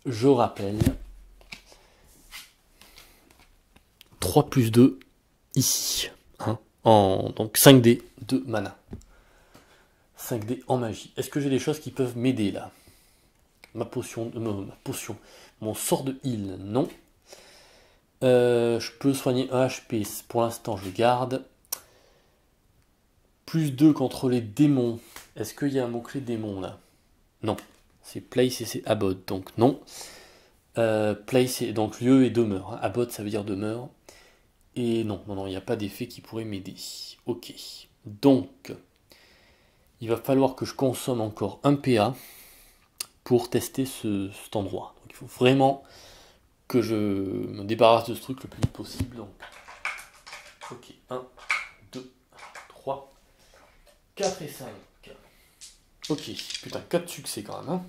je rappelle, 3 plus 2 ici, hein, donc 5D de mana. 5D en magie. Est-ce que j'ai des choses qui peuvent m'aider là? Ma potion, mon sort de heal, non. Je peux soigner un HP, pour l'instant je garde. Plus 2 contre les démons. Est-ce qu'il y a un mot-clé démon là? Non. C'est place et c'est abode, donc non. Place, et donc lieu et demeure. Abode, ça veut dire demeure. Et non, il n'y a pas d'effet qui pourrait m'aider. Ok. Donc, il va falloir que je consomme encore un PA pour tester cet endroit. Donc, il faut vraiment que je me débarrasse de ce truc le plus vite possible. Donc, ok. 1, 2, 3, 4 et 5. Ok, putain, 4 succès quand même. Hein.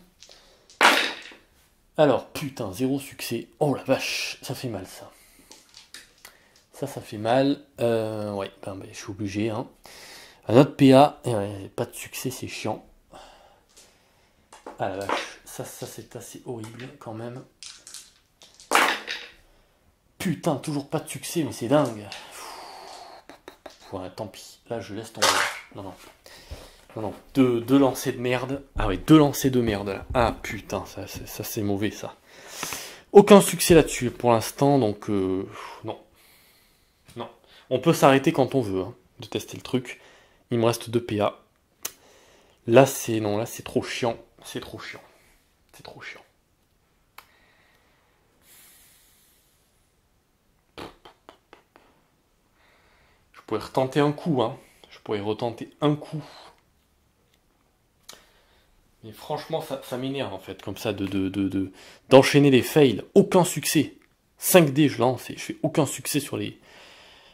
Alors, putain, 0 succès. Oh la vache, ça fait mal ça. Ça fait mal. Ouais, je suis obligé. Hein. Un autre PA, pas de succès, c'est chiant. Ah la vache, ça c'est assez horrible quand même. Putain, toujours pas de succès, mais c'est dingue. Ouais, tant pis. Là, je laisse tomber. Non. Deux lancers de merde. Ah ouais, 2 lancers de merde là. Ah putain, ça c'est mauvais ça. Aucun succès là-dessus pour l'instant, donc non. Non. On peut s'arrêter quand on veut, hein, de tester le truc. Il me reste 2 PA. Là c'est trop chiant. C'est trop chiant. Je pourrais retenter un coup, hein. Je pourrais retenter un coup. Mais franchement, ça m'énerve en fait, comme ça, d'enchaîner les fails. Aucun succès. 5D, je lance et je fais aucun succès sur les...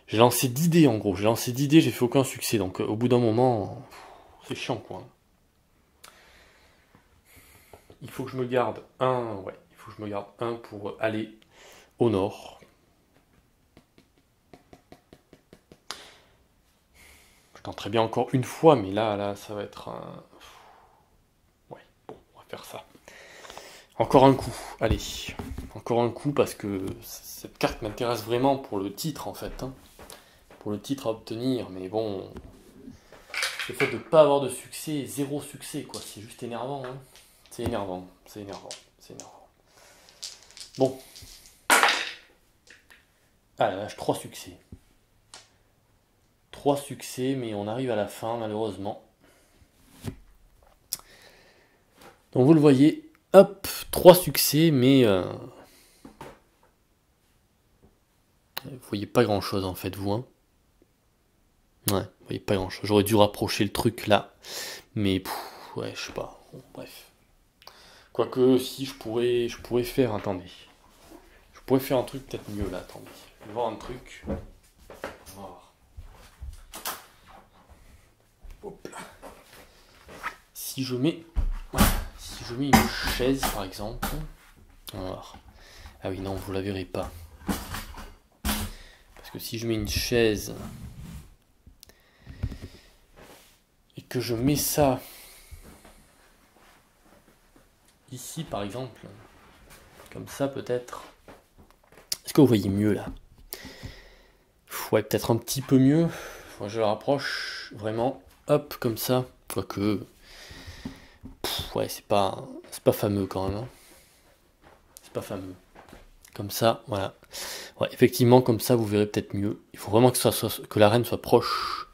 J'ai lancé 10 dés en gros. J'ai lancé 10 dés, j'ai fait aucun succès. Donc au bout d'un moment, c'est chiant quoi. Il faut que je me garde un... Ouais, il faut que je me garde un pour aller au nord. Je tenterai bien encore une fois, mais là, ça va être un... Ouais, bon, on va faire ça. Encore un coup, allez. Encore un coup parce que cette carte m'intéresse vraiment pour le titre en fait. Hein. Pour le titre à obtenir, mais bon... Le fait de ne pas avoir de succès, 0 succès quoi, c'est juste énervant. Hein. C'est énervant. Bon. Ah la vache, 3 succès. 3 succès, mais on arrive à la fin malheureusement. Donc vous le voyez, hop, 3 succès, mais vous voyez pas grand chose en fait, vous. Hein. Ouais, vous voyez pas grand chose. J'aurais dû rapprocher le truc là, mais ouais, je sais pas. Bon, bref. Quoique, si je pourrais faire, attendez. Je pourrais faire un truc peut-être mieux là, attendez. Je vais voir un truc. On va voir. Hop là. Si je mets une chaise par exemple. On va voir. Ah oui, non, vous la verrez pas. Parce que si je mets une chaise et que je mets ça ici par exemple, comme ça peut-être. Est-ce que vous voyez mieux là? Ouais, peut-être un petit peu mieux. Moi, je le rapproche vraiment. Hop, comme ça. Quoique. Ouais, c'est pas fameux quand même. Hein. C'est pas fameux. Comme ça, voilà. Ouais, effectivement, comme ça, vous verrez peut-être mieux. Il faut vraiment que la reine soit proche.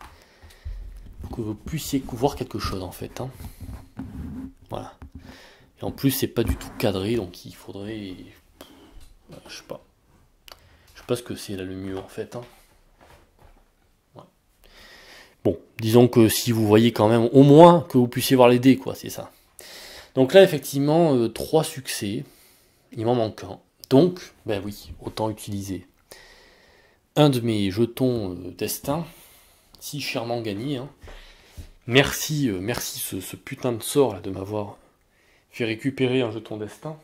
Pour que vous puissiez voir quelque chose, en fait. Hein. Voilà. Et en plus, c'est pas du tout cadré, donc il faudrait... je sais pas. Je sais pas ce que c'est là le mieux, en fait. Hein. Ouais. Bon, disons que si vous voyez quand même, au moins, que vous puissiez voir les dés, quoi, c'est ça. Donc là, effectivement, 3 succès. Il m'en manque un. Donc, ben oui, autant utiliser un de mes jetons destin, si chèrement gagné. Hein. Merci, merci ce putain de sort là de m'avoir fait récupérer un jeton destin.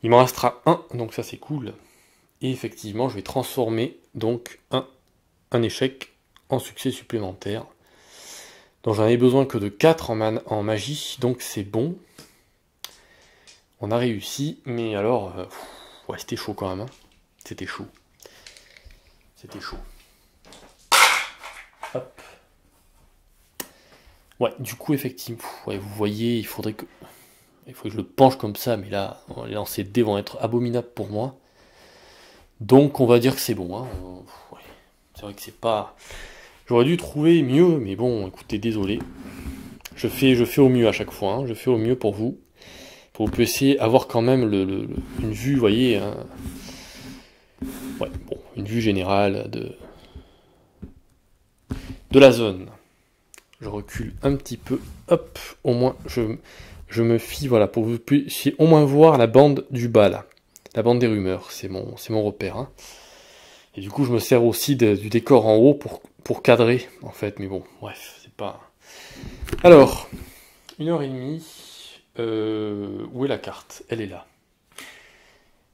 Il m'en restera un, donc ça c'est cool. Et effectivement, je vais transformer donc un échec en succès supplémentaire. Donc j'en ai besoin que de 4 en magie, donc c'est bon. On a réussi, mais alors... ouais, c'était chaud quand même. Hein. C'était chaud. C'était chaud. Hop. Ouais, du coup, effectivement, ouais, vous voyez, il faudrait que je le penche comme ça, mais là, les lancers de dés vont être abominables pour moi. Donc, on va dire que c'est bon. Hein. Ouais. C'est vrai que c'est pas... J'aurais dû trouver mieux, mais bon, écoutez, désolé. Je fais au mieux à chaque fois. Hein. Je fais au mieux pour vous. Pour que vous puissiez avoir quand même une vue, vous voyez... Hein. Ouais, bon, une vue générale de la zone. Je recule un petit peu, hop, au moins je me fie, voilà, pour que vous puissiez au moins voir la bande du bas là, la bande des rumeurs, c'est mon repère. Hein. Et du coup je me sers aussi du décor en haut pour cadrer en fait, mais bon, bref, c'est pas... Alors, 1h30, où est la carte? Elle est là.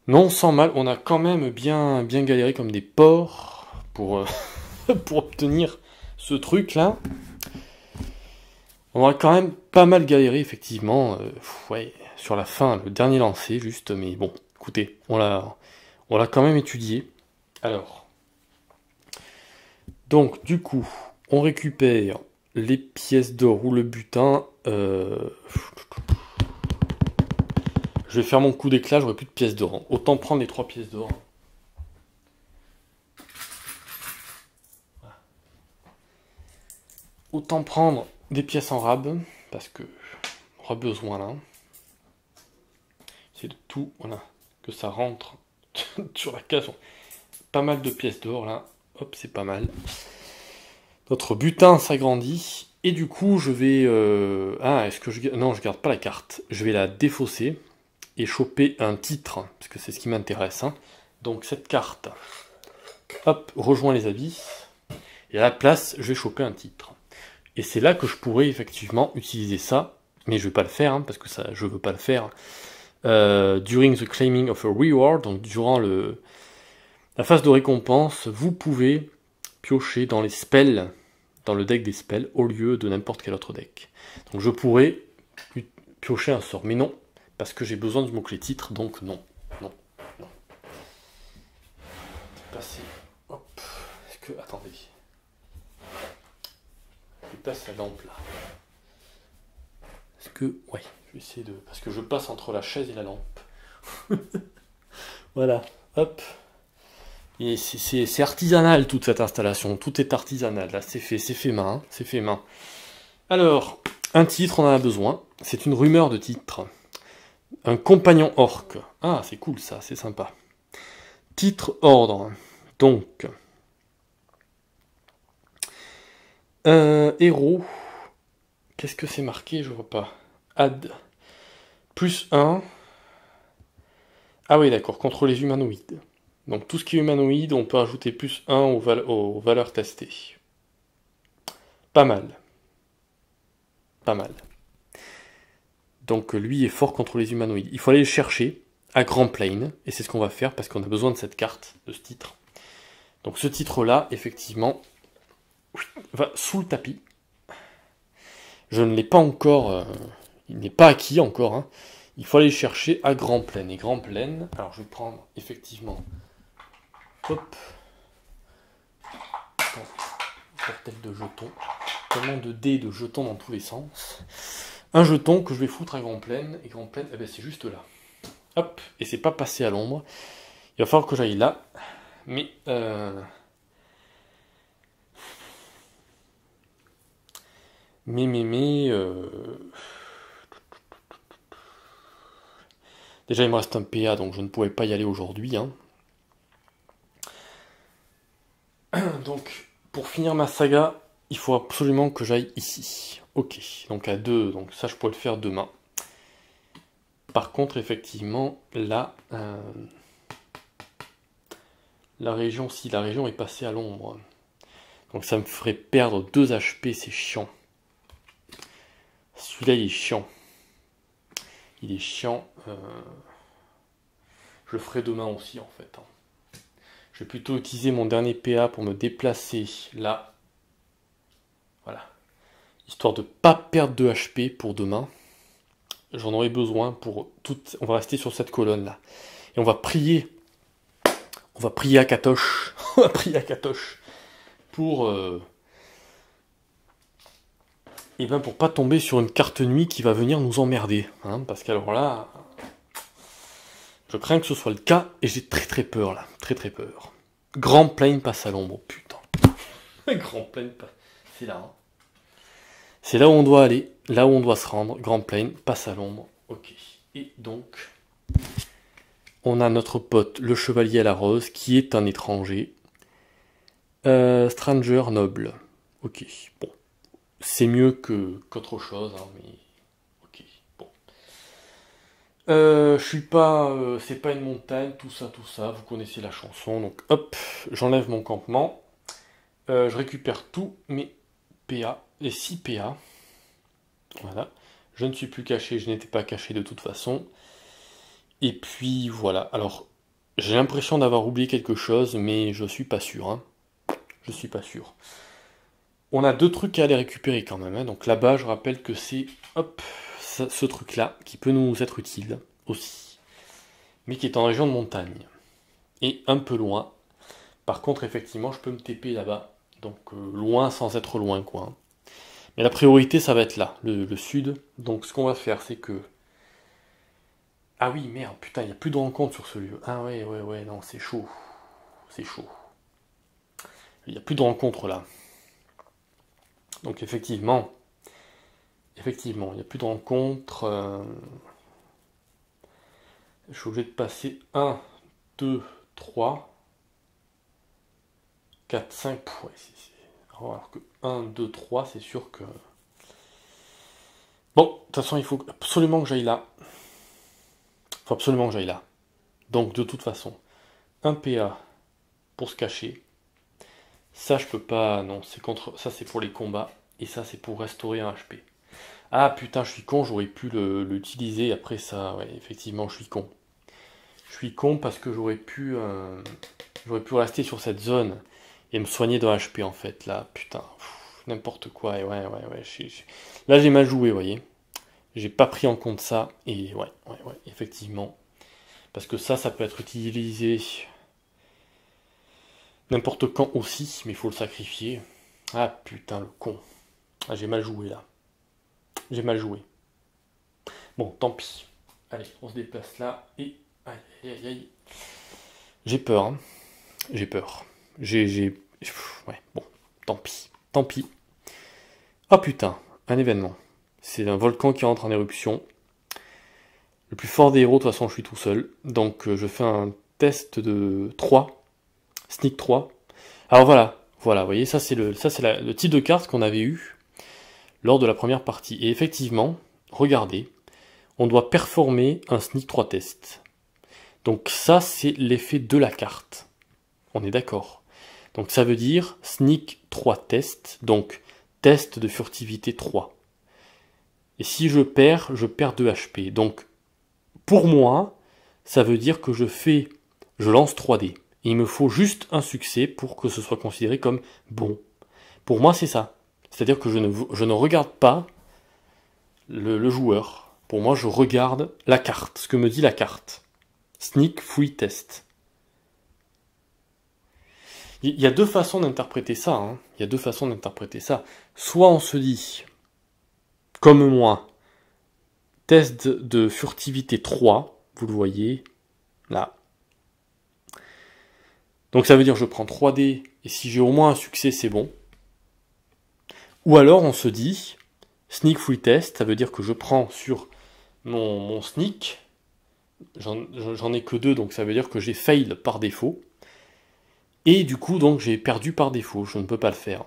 Non, sans mal, on a quand même bien galéré comme des porcs pour, pour obtenir ce truc là. On a quand même pas mal galéré, effectivement, ouais, sur la fin, le dernier lancer, juste, mais bon, écoutez, on l'a quand même étudié. Alors, donc, du coup, on récupère les pièces d'or ou le butin. Je vais faire mon coup d'éclat, j'aurai plus de pièces d'or. Hein. Autant prendre les 3 pièces d'or. Voilà. Autant prendre des pièces en rab, parce que on aura besoin là. C'est de tout, voilà, que ça rentre sur la case. Pas mal de pièces d'or là, hop, c'est pas mal. Notre butin s'agrandit, et du coup je vais... est-ce que je... Non, je garde pas la carte. Je vais la défausser, et choper un titre, parce que c'est ce qui m'intéresse. Hein. Donc cette carte, hop, rejoint les abysses, et à la place, je vais choper un titre. Et c'est là que je pourrais effectivement utiliser ça, mais je vais pas le faire, hein, parce que ça, je veux pas le faire. During the claiming of a reward, donc durant la phase de récompense, vous pouvez piocher dans les spells, dans le deck des spells, au lieu de n'importe quel autre deck. Donc je pourrais piocher un sort, mais non, parce que j'ai besoin du mot-clé titre, donc non. Passer, hop, est-ce que, attendez, je passe la lampe là. Est-ce que, ouais, je vais essayer de, parce que je passe entre la chaise et la lampe. Voilà, hop. Et c'est artisanal toute cette installation, tout est artisanal, là c'est fait main, hein, c'est fait main. Alors, un titre, on en a besoin, c'est une rumeur de titre. Un compagnon orc, ah c'est cool ça, c'est sympa. Titre ordre, donc... héros, qu'est-ce que c'est marqué, je vois pas. Add, plus 1. Ah oui d'accord, contre les humanoïdes. Donc tout ce qui est humanoïde, on peut ajouter plus 1 aux valeurs testées. Pas mal. Pas mal. Donc lui est fort contre les humanoïdes. Il faut aller le chercher à Grand Plain, et c'est ce qu'on va faire parce qu'on a besoin de cette carte, de ce titre. Donc ce titre-là, effectivement, va sous le tapis. Je ne l'ai pas encore, il n'est pas acquis encore. Hein. Il faut aller le chercher à Grand Plain. Et Grand Plain, alors je vais prendre effectivement... Hop. Tête de jetons. Tellement de dés de jetons dans tous les sens. Un jeton que je vais foutre à Grand Plain. Et Grand Plain, eh ben, c'est juste là. Hop, et c'est pas passé à l'ombre. Il va falloir que j'aille là. Mais... Déjà, il me reste un PA, donc je ne pouvais pas y aller aujourd'hui. Hein. Donc, pour finir ma saga, il faut absolument que j'aille ici. Ok, donc à 2, donc ça je pourrais le faire demain. Par contre, effectivement, là, la région est passée à l'ombre. Donc ça me ferait perdre 2 HP, c'est chiant. Celui-là, il est chiant. Il est chiant. Je le ferai demain aussi, en fait. Je vais plutôt utiliser mon dernier PA pour me déplacer là. Voilà. Histoire de ne pas perdre de HP pour demain. J'en aurai besoin pour tout. On va rester sur cette colonne là. Et on va prier. On va prier à Katoche. On va prier à Katoche. Pour... Et ben pour pas tomber sur une carte nuit qui va venir nous emmerder. Hein, parce qu'alors là... Je crains que ce soit le cas. Et j'ai très très peur là. Très très peur. Grand Plain passe à l'ombre. Putain. Grand Plain passe... C'est là. Hein. C'est là où on doit aller. Là où on doit se rendre. Grand Plain passe à l'ombre. Ok. Et donc... On a notre pote, le chevalier à la rose, qui est un étranger. Stranger noble. Ok, bon. C'est mieux qu'autre chose, hein, mais... Ok, bon. Je suis pas... c'est pas une montagne, tout ça, vous connaissez la chanson. Donc hop, j'enlève mon campement. Je récupère tous mes PA, les 6 PA. Voilà. Je ne suis plus caché, je n'étais pas caché de toute façon. Et puis voilà, alors j'ai l'impression d'avoir oublié quelque chose, mais je suis pas sûr. Hein. Je suis pas sûr. On a 2 trucs à aller récupérer quand même. Hein. Donc là-bas, je rappelle que c'est hop, ce truc-là qui peut nous être utile aussi. Mais qui est en région de montagne. Et un peu loin. Par contre, effectivement, je peux me TP là-bas. Donc loin sans être loin, quoi. Mais la priorité, ça va être là, le sud. Donc ce qu'on va faire, c'est que... Ah oui, merde, putain, il n'y a plus de rencontre sur ce lieu. Ah ouais, non, c'est chaud. C'est chaud. Il n'y a plus de rencontre là. Donc effectivement, il n'y a plus de rencontre. Je suis obligé de passer 1, 2, 3, 4, 5. Ouais, alors que 1, 2, 3, c'est sûr que... Bon, de toute façon, il faut absolument que j'aille là. Faut absolument que j'aille là. Donc de toute façon, un PA pour se cacher. Ça je peux pas, non, c'est contre. Ça c'est pour les combats. Et ça c'est pour restaurer un HP. Ah putain, je suis con, j'aurais pu l'utiliser après ça. Ouais, effectivement, je suis con. Je suis con parce que j'aurais pu rester sur cette zone et me soigner de HP en fait. Là, putain, n'importe quoi. Et ouais. Là j'ai mal joué, vous voyez. J'ai pas pris en compte ça, et ouais, effectivement. Parce que ça peut être utilisé n'importe quand aussi, mais il faut le sacrifier. Ah putain, le con. Ah, j'ai mal joué là. J'ai mal joué. Bon, tant pis. Allez, on se déplace là, et... Aïe. J'ai peur, hein. J'ai peur. Ouais, bon, tant pis. Ah putain, un événement. C'est un volcan qui entre en éruption. Le plus fort des héros, de toute façon, je suis tout seul. Donc, je fais un test de 3. Sneak 3. Alors voilà, vous voyez, ça c'est le type de carte qu'on avait eu lors de la première partie. Et effectivement, regardez, on doit performer un Sneak 3 test. Donc ça, c'est l'effet de la carte. On est d'accord. Donc ça veut dire Sneak 3 test, donc test de furtivité 3. Et si je perds 2 HP. Donc, pour moi, ça veut dire que je lance 3D. Et il me faut juste un succès pour que ce soit considéré comme bon. Pour moi, c'est ça. C'est-à-dire que je ne regarde pas le joueur. Pour moi, je regarde la carte, ce que me dit la carte. Sneak Free Test. Il y a 2 façons d'interpréter ça. Hein. Il y a 2 façons d'interpréter ça. Soit on se dit... Comme moi, test de furtivité 3, vous le voyez, là. Donc ça veut dire que je prends 3 dés, et si j'ai au moins un succès, c'est bon. Ou alors on se dit, sneak free test, ça veut dire que je prends sur mon sneak, j'en ai que 2, donc ça veut dire que j'ai fail par défaut. Et du coup, donc j'ai perdu par défaut, je ne peux pas le faire.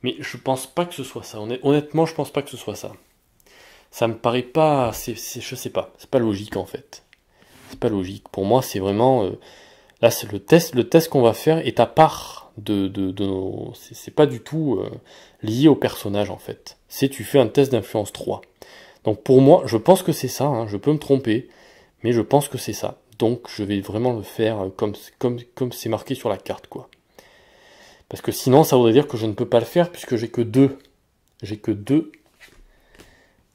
Mais je pense pas que ce soit ça, honnêtement je pense pas que ce soit ça. Ça me paraît pas, je sais pas, c'est pas logique en fait. C'est pas logique, pour moi c'est vraiment... là c'est le test qu'on va faire est à part de nos... C'est pas du tout lié au personnage en fait. C'est tu fais un test d'influence 3. Donc pour moi, je pense que c'est ça, hein, je peux me tromper, mais je pense que c'est ça. Donc je vais vraiment le faire comme c'est marqué sur la carte, quoi. Parce que sinon, ça voudrait dire que je ne peux pas le faire, puisque j'ai que 2. J'ai que 2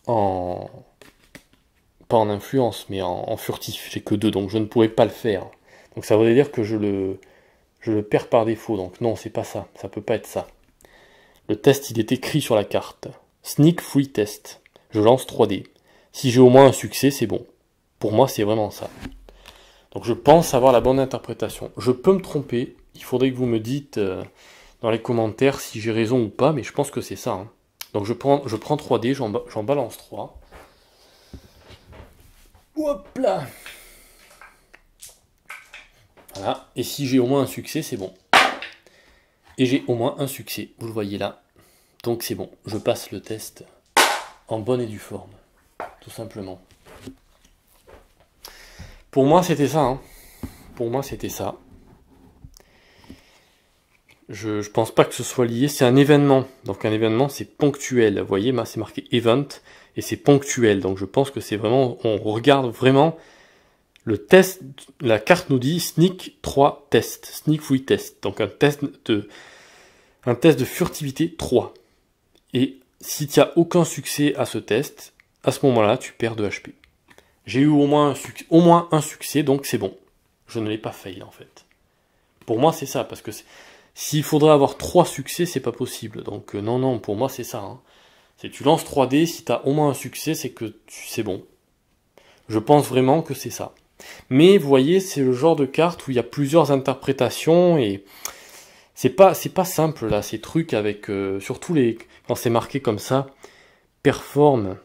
en... pas en influence, mais en furtif. J'ai que 2, donc je ne pourrais pas le faire. Donc ça voudrait dire que je le perds par défaut. Donc non, c'est pas ça. Ça peut pas être ça. Le test, il est écrit sur la carte. Sneak free test. Je lance 3D. Si j'ai au moins un succès, c'est bon. Pour moi, c'est vraiment ça. Donc je pense avoir la bonne interprétation. Je peux me tromper. Il faudrait que vous me dites dans les commentaires si j'ai raison ou pas, mais je pense que c'est ça. Hein. Donc je prends 3D, j'en balance 3. Hop là. Voilà. Et si j'ai au moins un succès, c'est bon. Et j'ai au moins un succès. Vous le voyez là. Donc c'est bon. Je passe le test en bonne et due forme. Tout simplement. Pour moi, c'était ça. Hein. Pour moi, c'était ça. Je pense pas que ce soit lié. C'est un événement. Donc un événement, c'est ponctuel. Vous voyez, c'est marqué event. Et c'est ponctuel. Donc je pense que c'est vraiment... On regarde vraiment le test. La carte nous dit sneak 3 test. Sneak free test. Donc un test de furtivité 3. Et si tu n'as aucun succès à ce test, à ce moment-là, tu perds de HP. J'ai eu au moins un succès, donc c'est bon. Je ne l'ai pas fail en fait. Pour moi, c'est ça, parce que s'il faudrait avoir 3 succès, c'est pas possible. Donc non, pour moi, c'est ça. Hein. C'est tu lances 3D, si tu as au moins un succès, c'est que c'est bon. Je pense vraiment que c'est ça. Mais vous voyez, c'est le genre de carte où il y a plusieurs interprétations et c'est pas simple là, ces trucs avec surtout quand c'est marqué comme ça, performe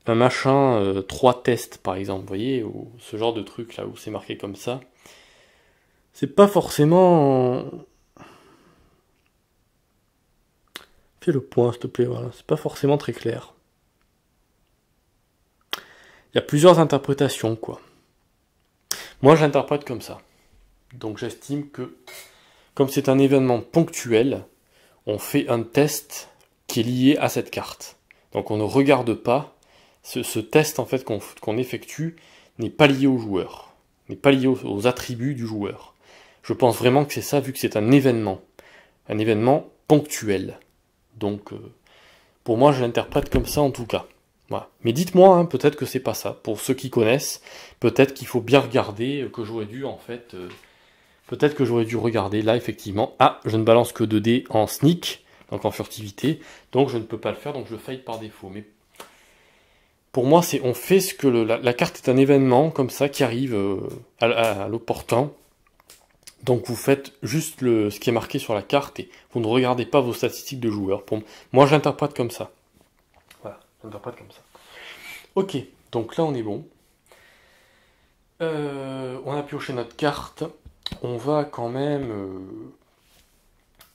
un machin 3 tests par exemple, vous voyez, ou ce genre de truc là où c'est marqué comme ça. C'est pas forcément... Fais le point s'il te plaît, voilà, c'est pas forcément très clair. Il y a plusieurs interprétations quoi. Moi j'interprète comme ça. Donc j'estime que comme c'est un événement ponctuel, on fait un test qui est lié à cette carte. Donc on ne regarde pas, ce test en fait qu'on effectue n'est pas lié au joueur, n'est pas lié aux attributs du joueur. Je pense vraiment que c'est ça, vu que c'est un événement ponctuel. Donc pour moi je l'interprète comme ça en tout cas. Voilà. Mais dites-moi, hein, peut-être que c'est pas ça. Pour ceux qui connaissent, peut-être qu'il faut bien regarder, que j'aurais dû en fait... peut-être que j'aurais dû regarder là effectivement. Ah, je ne balance que 2 dés en sneak, donc en furtivité, donc je ne peux pas le faire, donc je faille par défaut. Mais pour moi, on fait ce que la carte est un événement comme ça qui arrive à l'opportun. Donc vous faites juste ce qui est marqué sur la carte et vous ne regardez pas vos statistiques de joueurs. Moi, j'interprète comme ça. Voilà, j'interprète comme ça. Ok, donc là on est bon. On a pioché notre carte. On va quand même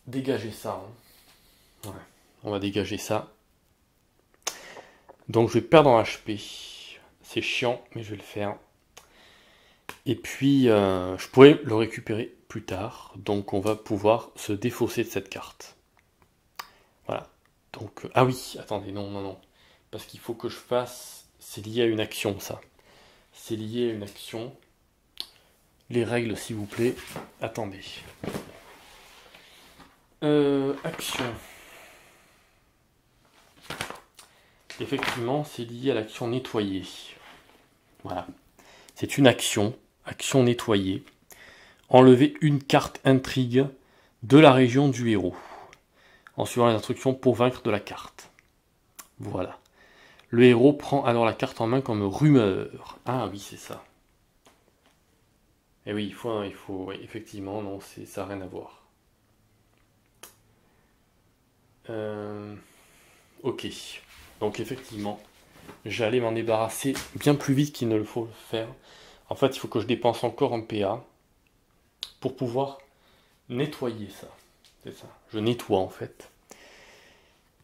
dégager ça. Hein. Ouais, on va dégager ça. Donc je vais perdre en HP. C'est chiant, mais je vais le faire. Et puis, je pourrais le récupérer plus tard. Donc on va pouvoir se défausser de cette carte. Voilà. Donc, ah oui, attendez, non. Parce qu'il faut que je fasse... C'est lié à une action, ça. C'est lié à une action. Les règles, s'il vous plaît. Attendez. Action. Effectivement, c'est lié à l'action nettoyer. Voilà. C'est une action. Action nettoyer. Enlever une carte intrigue de la région du héros. En suivant les instructions pour vaincre de la carte. Voilà. Le héros prend alors la carte en main comme rumeur. Ah oui, c'est ça. Et oui, oui, effectivement, non, ça n'a rien à voir. Ok. Donc effectivement, j'allais m'en débarrasser bien plus vite qu'il ne le faut le faire. En fait, il faut que je dépense encore un PA pour pouvoir nettoyer ça. C'est ça. Je nettoie en fait.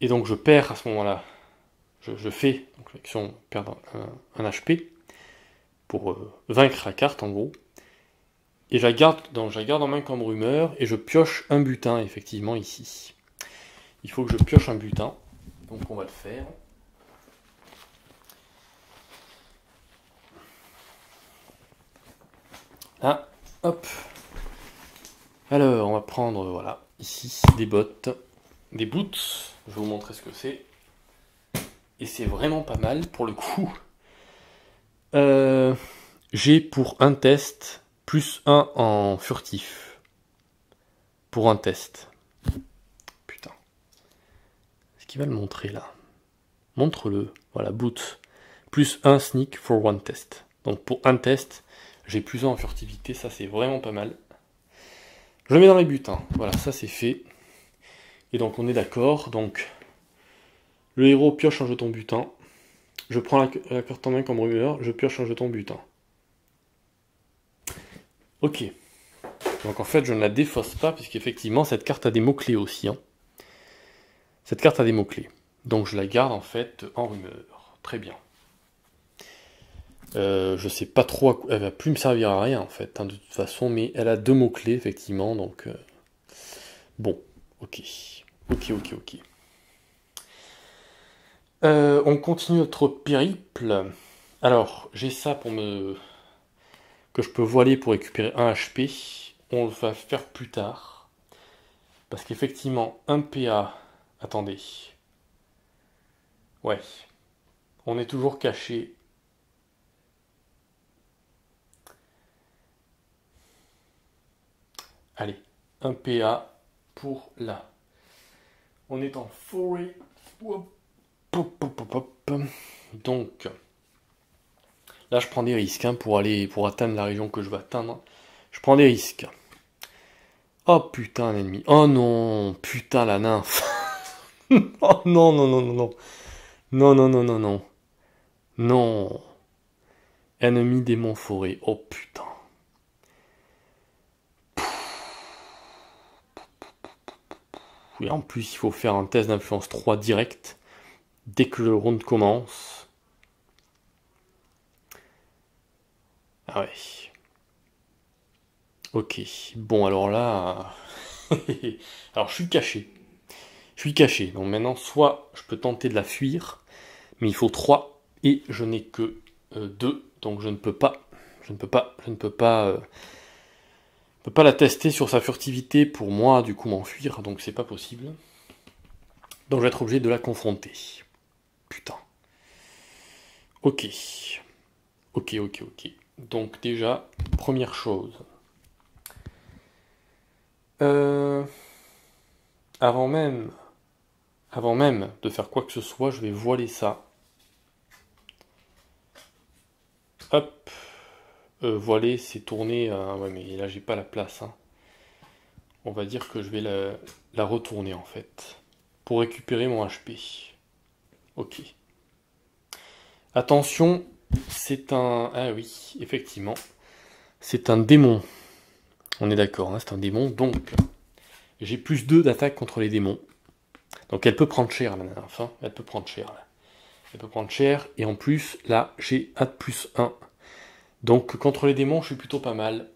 Et donc je perds à ce moment-là. Je fais donc l'action perdre un HP pour vaincre la carte en gros. Et je la garde en main comme rumeur et je pioche un butin effectivement ici. Il faut que je pioche un butin. Donc on va le faire. Là, hop. Alors on va prendre, voilà, ici des bottes, des boots. Je vais vous montrer ce que c'est. Et c'est vraiment pas mal pour le coup. J'ai pour un test plus 1 en furtif. Pour un test. Putain. Est-ce qu'il va le montrer là? Montre-le. Voilà, boot. Plus 1 sneak for one test. Donc pour un test, j'ai plus 1 en furtivité. Ça c'est vraiment pas mal. Je le mets dans les butins. Voilà, ça c'est fait. Et donc on est d'accord. Donc le héros pioche un jeton butin. Je prends la carte en main comme rumeur. Je pioche un jeton butin. Ok. Donc en fait, je ne la défausse pas, puisqu'effectivement, cette carte a des mots-clés aussi. Hein. Cette carte a des mots-clés. Donc je la garde en fait en rumeur. Très bien. Je sais pas trop, elle va plus me servir à rien en fait, hein, de toute façon, mais elle a 2 mots-clés, effectivement, donc... Bon, ok. Ok. On continue notre périple. Alors, j'ai ça pour me... que je peux voiler pour récupérer un HP. On le va faire plus tard. Parce qu'effectivement, un PA... Attendez. Ouais. On est toujours caché. Allez, un PA pour là. On est en forêt. Donc, là, je prends des risques hein, pour atteindre la région que je veux atteindre. Je prends des risques. Oh putain, l'ennemi. Oh non, putain, la nymphe. Oh non. Non. Non. Ennemi démon forêt. Oh putain. Oui, en plus, il faut faire un test d'influence 3 direct. Dès que le round commence. Ah ouais. Ok. Bon, alors là... alors, je suis caché. Donc maintenant, soit je peux tenter de la fuir, mais il faut 3, et je n'ai que 2, donc je ne peux pas la tester sur sa furtivité pour moi, du coup, m'enfuir, donc c'est pas possible. Donc je vais être obligé de la confronter. Putain. Ok. Donc déjà, première chose. Avant même de faire quoi que ce soit, je vais voiler ça. Hop. Voiler, c'est tourner. Ouais, mais là, j'ai pas la place. Hein. On va dire que je vais la retourner, en fait. Pour récupérer mon HP. Ok. Attention, c'est un... Ah oui, effectivement. C'est un démon. On est d'accord, hein, c'est un démon. Donc, j'ai plus 2 d'attaque contre les démons. Donc, elle peut prendre cher, la nymphe. Hein. Elle peut prendre cher, là. Elle peut prendre cher. Et en plus, là, j'ai un plus 1. Donc, contre les démons, je suis plutôt pas mal.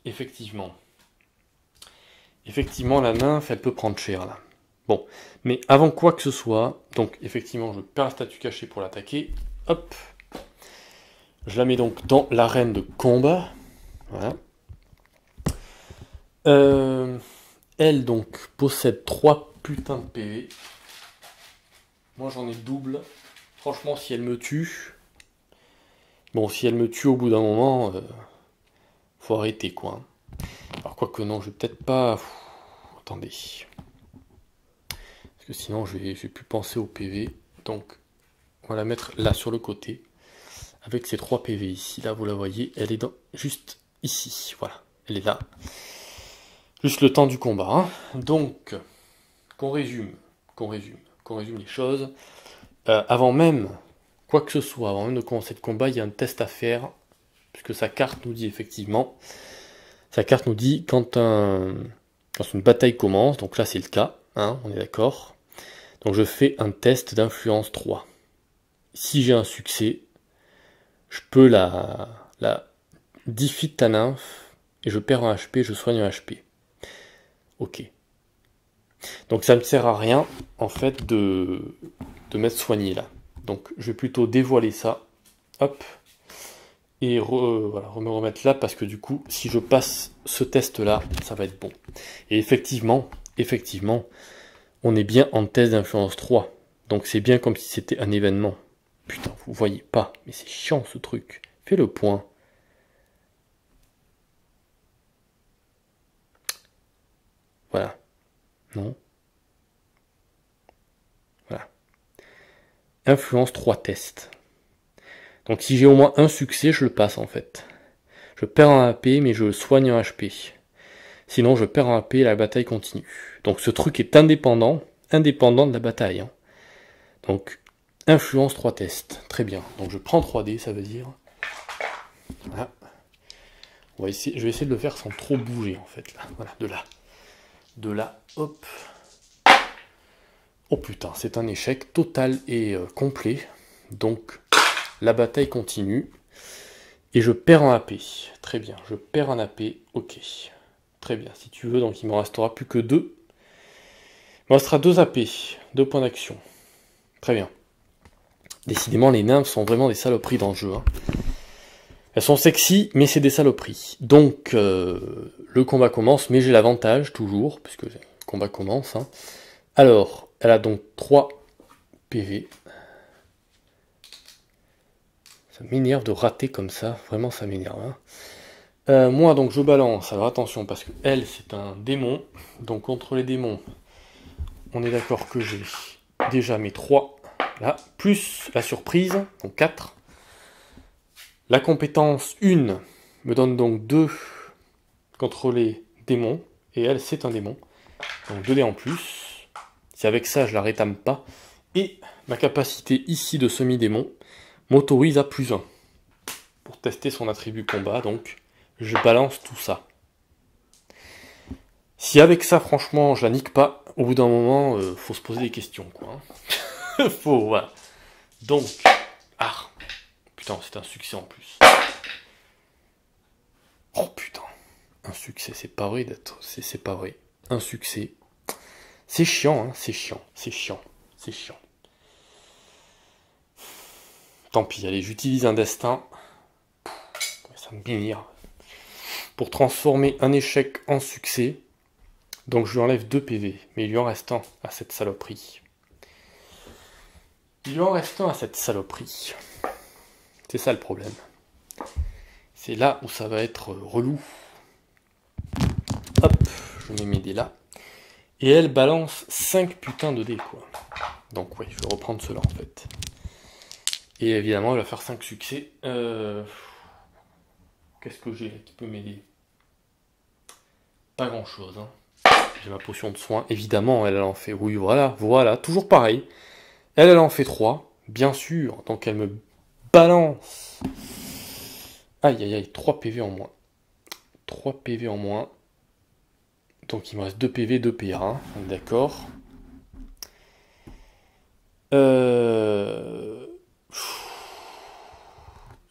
Effectivement. Effectivement, la nymphe, elle peut prendre cher, là. Bon. Mais avant quoi que ce soit, donc, effectivement, je perds la statue cachée pour l'attaquer. Hop. Je la mets donc dans l'arène de combat. Voilà. Elle, donc, possède 3 putains de PV. Moi, j'en ai double. Franchement, si elle me tue... Bon, si elle me tue au bout d'un moment, faut arrêter, quoi. Alors, quoique non, je vais peut-être pas... attendez. Parce que sinon, je vais plus penser au PV. Donc, on va la mettre là, sur le côté. Avec ces 3 PV ici. Là, vous la voyez, elle est juste ici, voilà, elle est là. Juste le temps du combat. Hein. Donc, qu'on résume les choses. Avant même, quoi que ce soit, avant même de commencer le combat, il y a un test à faire, puisque sa carte nous dit effectivement, quand une bataille commence, donc là c'est le cas, hein, on est d'accord. Donc je fais un test d'influence 3. Si j'ai un succès, je peux la defeat ta nymphe, et je perds un HP, je soigne un HP. Ok. Donc ça ne me sert à rien, en fait, de m'être soigné là. Donc je vais plutôt dévoiler ça. Hop. Et voilà, me remettre là, parce que du coup, si je passe ce test-là, ça va être bon. Et effectivement, on est bien en test d'influence 3. Donc c'est bien comme si c'était un événement. Putain, vous voyez pas. Mais c'est chiant ce truc. Fais le point. Voilà. Non. Voilà. Influence 3 tests. Donc si j'ai au moins un succès, je le passe en fait. Je perds un AP, mais je soigne un HP. Sinon, je perds un AP et la bataille continue. Donc ce truc est indépendant de la bataille. Hein. Donc, influence 3 tests. Très bien. Donc je prends 3D, ça veut dire. Voilà. Je vais essayer de le faire sans trop bouger en fait. Là. Voilà, de là, hop. Oh putain, c'est un échec total et complet. Donc, la bataille continue. Et je perds un AP. Très bien, je perds un AP. Ok. Très bien, si tu veux, donc il me restera plus que 2. Il me restera 2 AP, 2 points d'action. Très bien. Décidément, les nymphes sont vraiment des saloperies dans le jeu. Hein. Elles sont sexy, mais c'est des saloperies. Donc, le combat commence, mais j'ai l'avantage, toujours, puisque le combat commence. Hein. Alors, elle a donc 3 PV. Ça m'énerve de rater comme ça, vraiment ça m'énerve. Hein. Moi, donc, je balance. Alors, attention, parce que elle, c'est un démon. Donc, contre les démons, on est d'accord que j'ai déjà mes 3, là, plus la surprise, donc 4. La compétence 1 me donne donc 2 contre les démons, et elle, c'est un démon. Donc 2 dés en plus. Si avec ça, je la rétame pas. Et ma capacité ici de semi-démon m'autorise à plus 1 pour tester son attribut combat, donc je balance tout ça. Si avec ça, franchement, je la nique pas, au bout d'un moment, faut se poser des questions, quoi. Hein. Faut, voilà. Donc, ah, putain, c'est un succès en plus. Oh putain, un succès, c'est pas vrai d'être, c'est pas vrai. Un succès, c'est chiant, hein, c'est chiant. Tant pis, allez, j'utilise un destin. Ça me m'énerve. Pour transformer un échec en succès. Donc je lui enlève 2 PV, mais il lui en reste un à cette saloperie. C'est ça le problème. C'est là où ça va être relou. Hop, je mets mes dés là. Et elle balance 5 putains de dés, quoi. Donc ouais, je vais reprendre cela en fait. Et évidemment, elle va faire 5 succès. Qu'est-ce que j'ai qui peut m'aider? Pas grand chose, hein. J'ai ma potion de soin. Évidemment, elle en fait... Oui, voilà, toujours pareil. Elle en fait 3, bien sûr. Donc elle me balance. Aïe, 3 PV en moins. 3 PV en moins. Donc il me reste 2 PV, 2 PA. Hein. D'accord.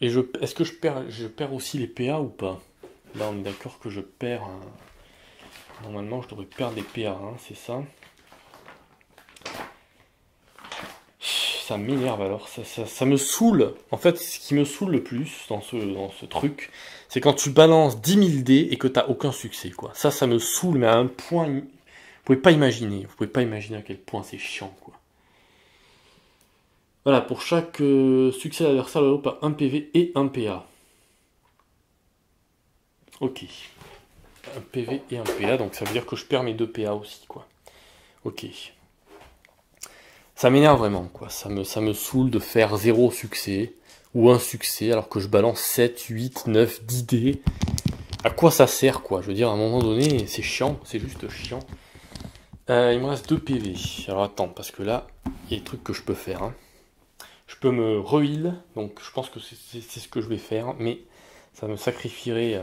Et est-ce que je perds aussi les PA ou pas? Là, on est d'accord que je perds... Normalement, je devrais perdre des PA, hein, c'est ça. Ça m'énerve alors, ça me saoule. En fait, ce qui me saoule le plus dans ce truc, c'est quand tu balances 10 000 dés et que t'as aucun succès, quoi. Ça me saoule, mais à un point... Vous pouvez pas imaginer à quel point c'est chiant, quoi. Voilà, pour chaque succès d'adversaire, le a un PV et un PA. Ok. Un PV et un PA, donc ça veut dire que je perds mes 2 PA aussi, quoi. Ok. Ça m'énerve vraiment, quoi. Ça me saoule de faire 0 succès, ou un succès, alors que je balance 7, 8, 9, 10 dés. À quoi ça sert, quoi? Je veux dire, à un moment donné, c'est chiant, c'est juste chiant. Il me reste 2 PV. Alors attends, parce que là, il y a des trucs que je peux faire. Hein. Je peux me re-heal, donc je pense que c'est ce que je vais faire, mais ça me sacrifierait...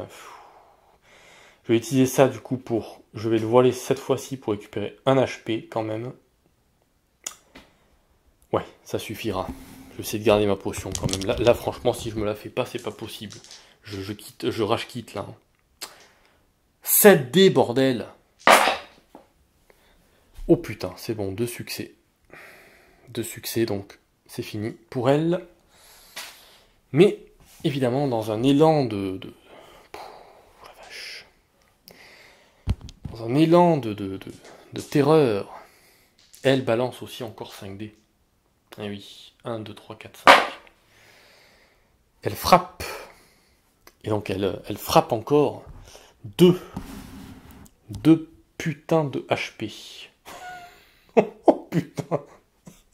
Je vais utiliser ça du coup pour... Je vais le voiler cette fois-ci pour récupérer un HP quand même. Ouais, ça suffira. Je vais essayer de garder ma potion quand même. Là franchement, si je me la fais pas, c'est pas possible. Je rage quitte là. 7D, bordel! Oh putain, c'est bon, 2 succès. 2 succès, donc c'est fini pour elle. Mais, évidemment, dans un élan la vache. Dans un élan de terreur, elle balance aussi encore 5D. Eh oui, 1, 2, 3, 4, 5. Elle frappe. Et donc elle frappe encore 2 putains de HP. Oh putain.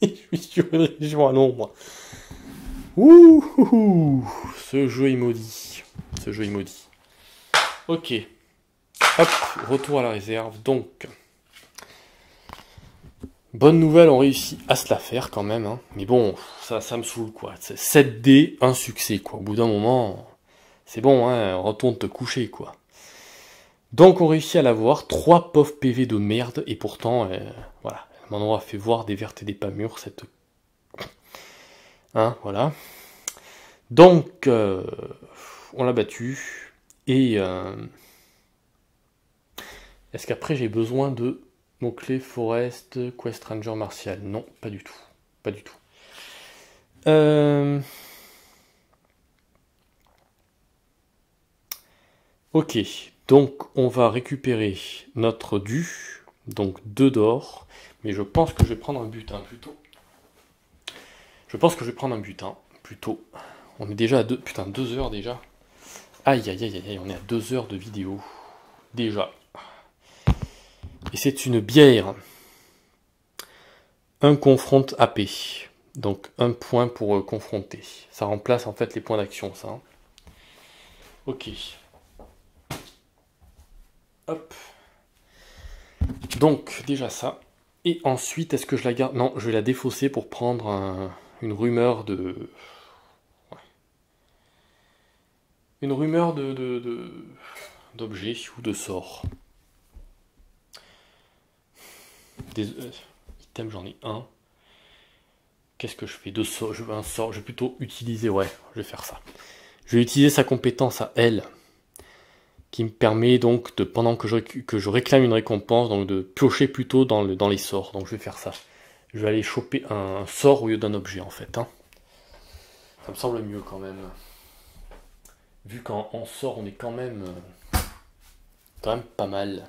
Je suis sur une région à l'ombre. Ouh, ce jeu est maudit. Ce jeu est maudit. Ok. Hop, retour à la réserve. Donc, bonne nouvelle, on réussit à se la faire quand même. Hein. Mais bon, ça me saoule quoi. C'est 7D, un succès quoi. Au bout d'un moment, c'est bon, hein, retourne te coucher quoi. Donc on réussit à l'avoir. 3 pauvres PV de merde. Et pourtant, voilà. Elle m'en aura fait voir des vertes et des pas mûres, cette... Hein, voilà. Donc, on l'a battu. Et... est-ce qu'après j'ai besoin de mots-clés Forest, Quest Ranger Martial? Non, pas du tout. Pas du tout. Ok, donc on va récupérer notre dû, donc 2 d'or, mais je pense que je vais prendre un butin plutôt. Je pense que je vais prendre un butin plutôt. On est déjà à 2, putain, 2 heures déjà. Aïe, aïe, aïe, aïe, on est à 2 heures de vidéo. Déjà. Et c'est une bière. Un confronte AP. Donc un point pour confronter. Ça remplace en fait les points d'action, ça. Hein. Ok. Hop. Donc déjà ça. Et ensuite, est-ce que je la garde? Non, je vais la défausser pour prendre une rumeur de... Ouais. Une rumeur d'objets ou de sorts. Des items, j'en ai un. Qu'est-ce que je fais? 2 sorts. Je veux un sort. Je vais plutôt utiliser... Ouais, je vais faire ça. Je vais utiliser sa compétence à elle. Qui me permet donc, pendant que je réclame une récompense, donc de piocher plutôt dans les sorts. Donc je vais faire ça. Je vais aller choper un sort au lieu d'un objet en fait. Hein. Ça me semble mieux quand même. Vu qu'en sort on est quand même pas mal.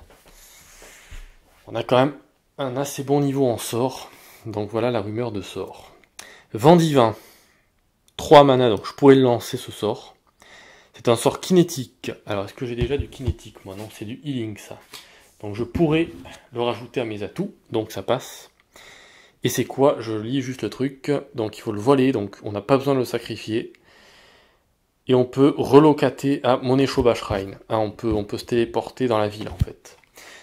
On a quand même un assez bon niveau en sort. Donc voilà la rumeur de sort. Vent divin. 3 mana, donc je pourrais le lancer ce sort. C'est un sort kinétique. Alors, est-ce que j'ai déjà du kinétique, moi? Non, c'est du healing, ça. Donc, je pourrais le rajouter à mes atouts. Donc, ça passe. Et c'est quoi? Je lis juste le truc. Donc, il faut le voiler. Donc, on n'a pas besoin de le sacrifier. Et on peut relocater à Moneshoba Shrine. Ah, on peut se téléporter dans la ville, en fait.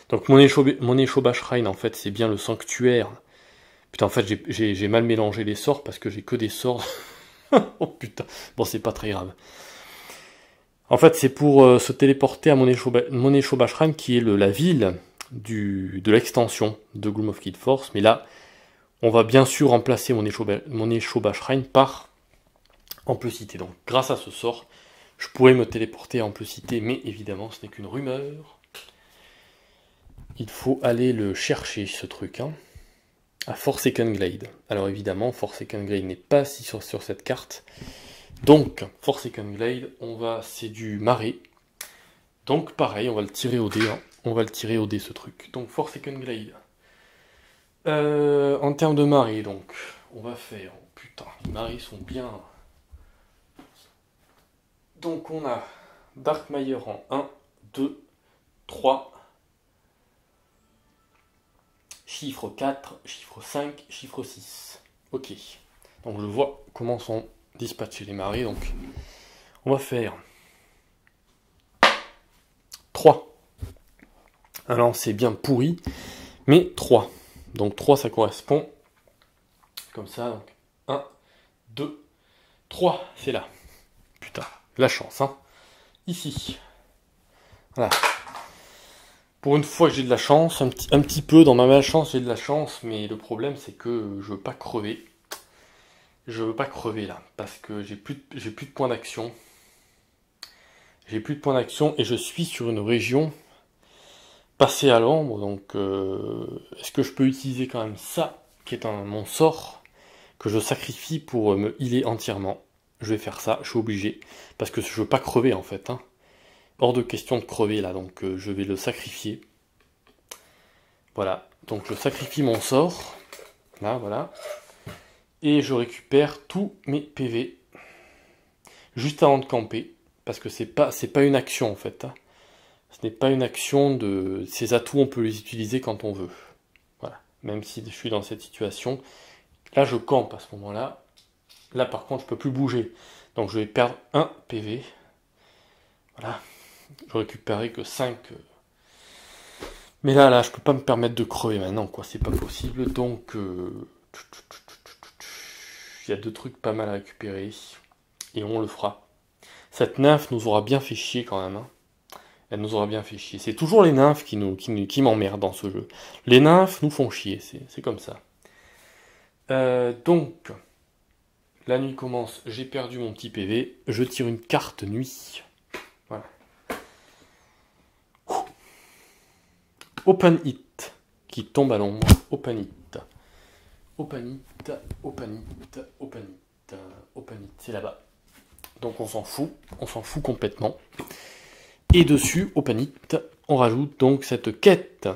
Donc, Moneshoba Shrine, en fait, c'est bien le sanctuaire. Putain, en fait, j'ai mal mélangé les sorts parce que j'ai que des sorts. Oh, putain. Bon, c'est pas très grave. En fait, c'est pour se téléporter à Moneshoba Shrine, qui est la ville de l'extension de Gloom of Kid Force. Mais là, on va bien sûr remplacer Moneshoba Shrine par Amplecité. Donc, grâce à ce sort, je pourrais me téléporter à Amplecité, mais évidemment, ce n'est qu'une rumeur. Il faut aller le chercher, ce truc, hein, à Forsaken Glade. Alors évidemment, Forsaken Glade n'est pas si sur cette carte. Donc, Forsaken Glade, c'est du marais. Donc, pareil, on va le tirer au dé. Hein. On va le tirer au dé, ce truc. Donc, Forsaken Glade. En termes de marais, donc, on va faire... Oh, putain, les marées sont bien... Donc, on a Darkmire en 1, 2, 3, chiffre 4, chiffre 5, chiffre 6. Ok. Donc, je vois comment sont dispatchés les marées. Donc, on va faire Un lancer bien pourri, mais 3. Donc 3, ça correspond comme ça. Donc 1, 2, 3, c'est là. Putain, la chance, hein. Ici. Voilà. Pour une fois que j'ai de la chance, un petit peu dans ma malchance, j'ai de la chance, mais le problème c'est que je veux pas crever. Je veux pas crever là, parce que j'ai plus de points d'action. J'ai plus de points d'action et je suis sur une région passée à l'ombre, donc est-ce que je peux utiliser quand même ça, qui est mon sort, que je sacrifie pour me healer entièrement? Je vais faire ça, je suis obligé, parce que je veux pas crever en fait, hein. Hors de question de crever là, donc je vais le sacrifier. Voilà, donc je sacrifie mon sort, là, voilà, et je récupère tous mes PV, juste avant de camper, parce que c'est pas une action en fait, hein. Ce n'est pas une action de... Ces atouts, on peut les utiliser quand on veut. Voilà, même si je suis dans cette situation, là je campe à ce moment-là, là par contre je peux plus bouger, donc je vais perdre 1 PV, voilà. Je récupérerai que 5. Mais là, je peux pas me permettre de crever maintenant, quoi. C'est pas possible. Donc, il y a 2 trucs pas mal à récupérer. Et on le fera. Cette nymphe nous aura bien fait chier quand même, hein. Elle nous aura bien fait chier. C'est toujours les nymphes qui m'emmerdent dans ce jeu. Les nymphes nous font chier, c'est comme ça. Donc, la nuit commence. J'ai perdu mon petit PV. Je tire une carte nuit. Voilà. Open It, qui tombe à l'ombre. Open It. Open It, Open It, Open It, Open It, c'est là-bas. Donc on s'en fout complètement. Et dessus, Open It, on rajoute donc cette quête.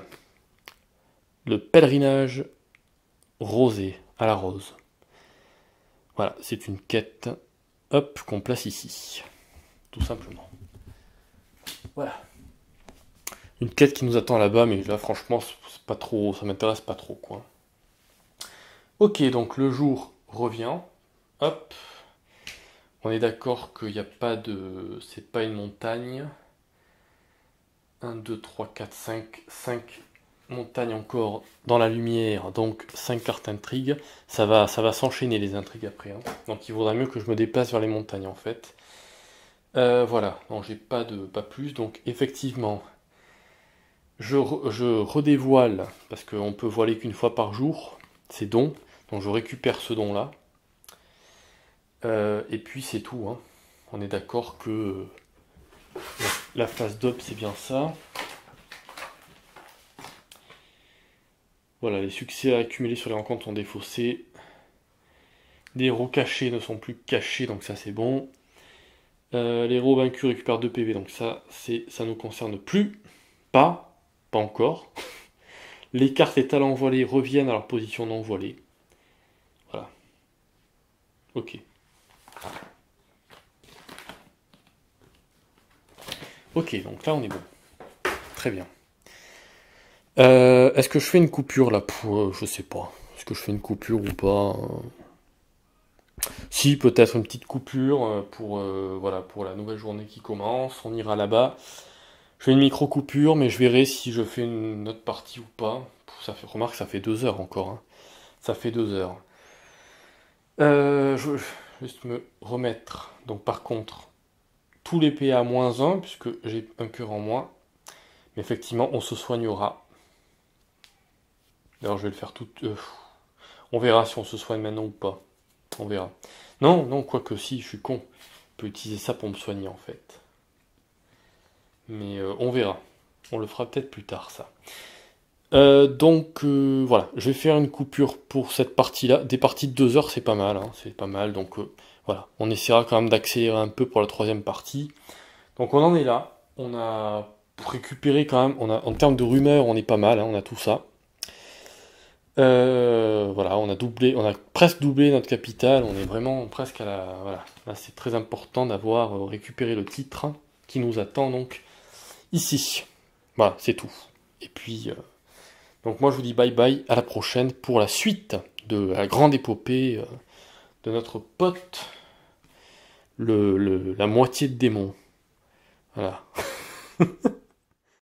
Le pèlerinage rosé, à la rose. Voilà, c'est une quête, hop, qu'on place ici. Tout simplement. Voilà. Une quête qui nous attend là-bas, mais là, franchement, c'est pas trop, ça m'intéresse pas trop, quoi. Ok, donc le jour revient. Hop. On est d'accord qu'il n'y a pas de... C'est pas une montagne. 1, 2, 3, 4, 5. 5 montagnes encore dans la lumière. Donc 5 cartes intrigues. Ça va s'enchaîner les intrigues après, hein. Donc il vaudrait mieux que je me déplace vers les montagnes en fait. Voilà. Non, j'ai pas plus. Donc effectivement... Je redévoile, parce qu'on peut voiler qu'une fois par jour, ces dons. Donc je récupère ce don-là. Et puis c'est tout, hein. On est d'accord que la phase d'op, c'est bien ça. Voilà, les succès accumulés sur les rencontres sont défaussés. Les héros cachés ne sont plus cachés, donc ça c'est bon. Les héros vaincus récupèrent 2 PV, donc ça nous concerne plus. Pas encore. Les cartes et talents voilés reviennent à leur position non voilée. Voilà. Ok. Ok, donc là on est bon. Très bien. Est-ce que je fais une coupure là? Je sais pas. Est-ce que je fais une coupure ou pas? Si, peut-être une petite coupure voilà, pour la nouvelle journée qui commence. On ira là-bas. Je fais une micro-coupure, mais je verrai si je fais une autre partie ou pas. Remarque, ça fait 2 heures encore, hein. Ça fait 2 heures. Je vais juste me remettre. Donc par contre, tous les PA à -1, puisque j'ai un cœur en moins. Mais effectivement, on se soignera. D'ailleurs, je vais le faire tout... on verra si on se soigne maintenant ou pas. On verra. Non, quoique si, je suis con. Je peux utiliser ça pour me soigner en fait. Mais on verra. On le fera peut-être plus tard, ça. Donc voilà, je vais faire une coupure pour cette partie-là. Des parties de 2 heures, c'est pas mal, hein, c'est pas mal. Donc voilà, on essaiera quand même d'accélérer un peu pour la 3e partie. Donc on en est là. On a récupéré quand même, en termes de rumeurs, on est pas mal, hein, on a tout ça. Voilà, on a presque doublé notre capital. On est vraiment presque à la... Voilà, là c'est très important d'avoir récupéré le titre qui nous attend donc ici. Voilà, c'est tout. Et puis... Donc moi je vous dis bye bye, à la prochaine pour la suite de la grande épopée de notre pote, la moitié de démon. Voilà.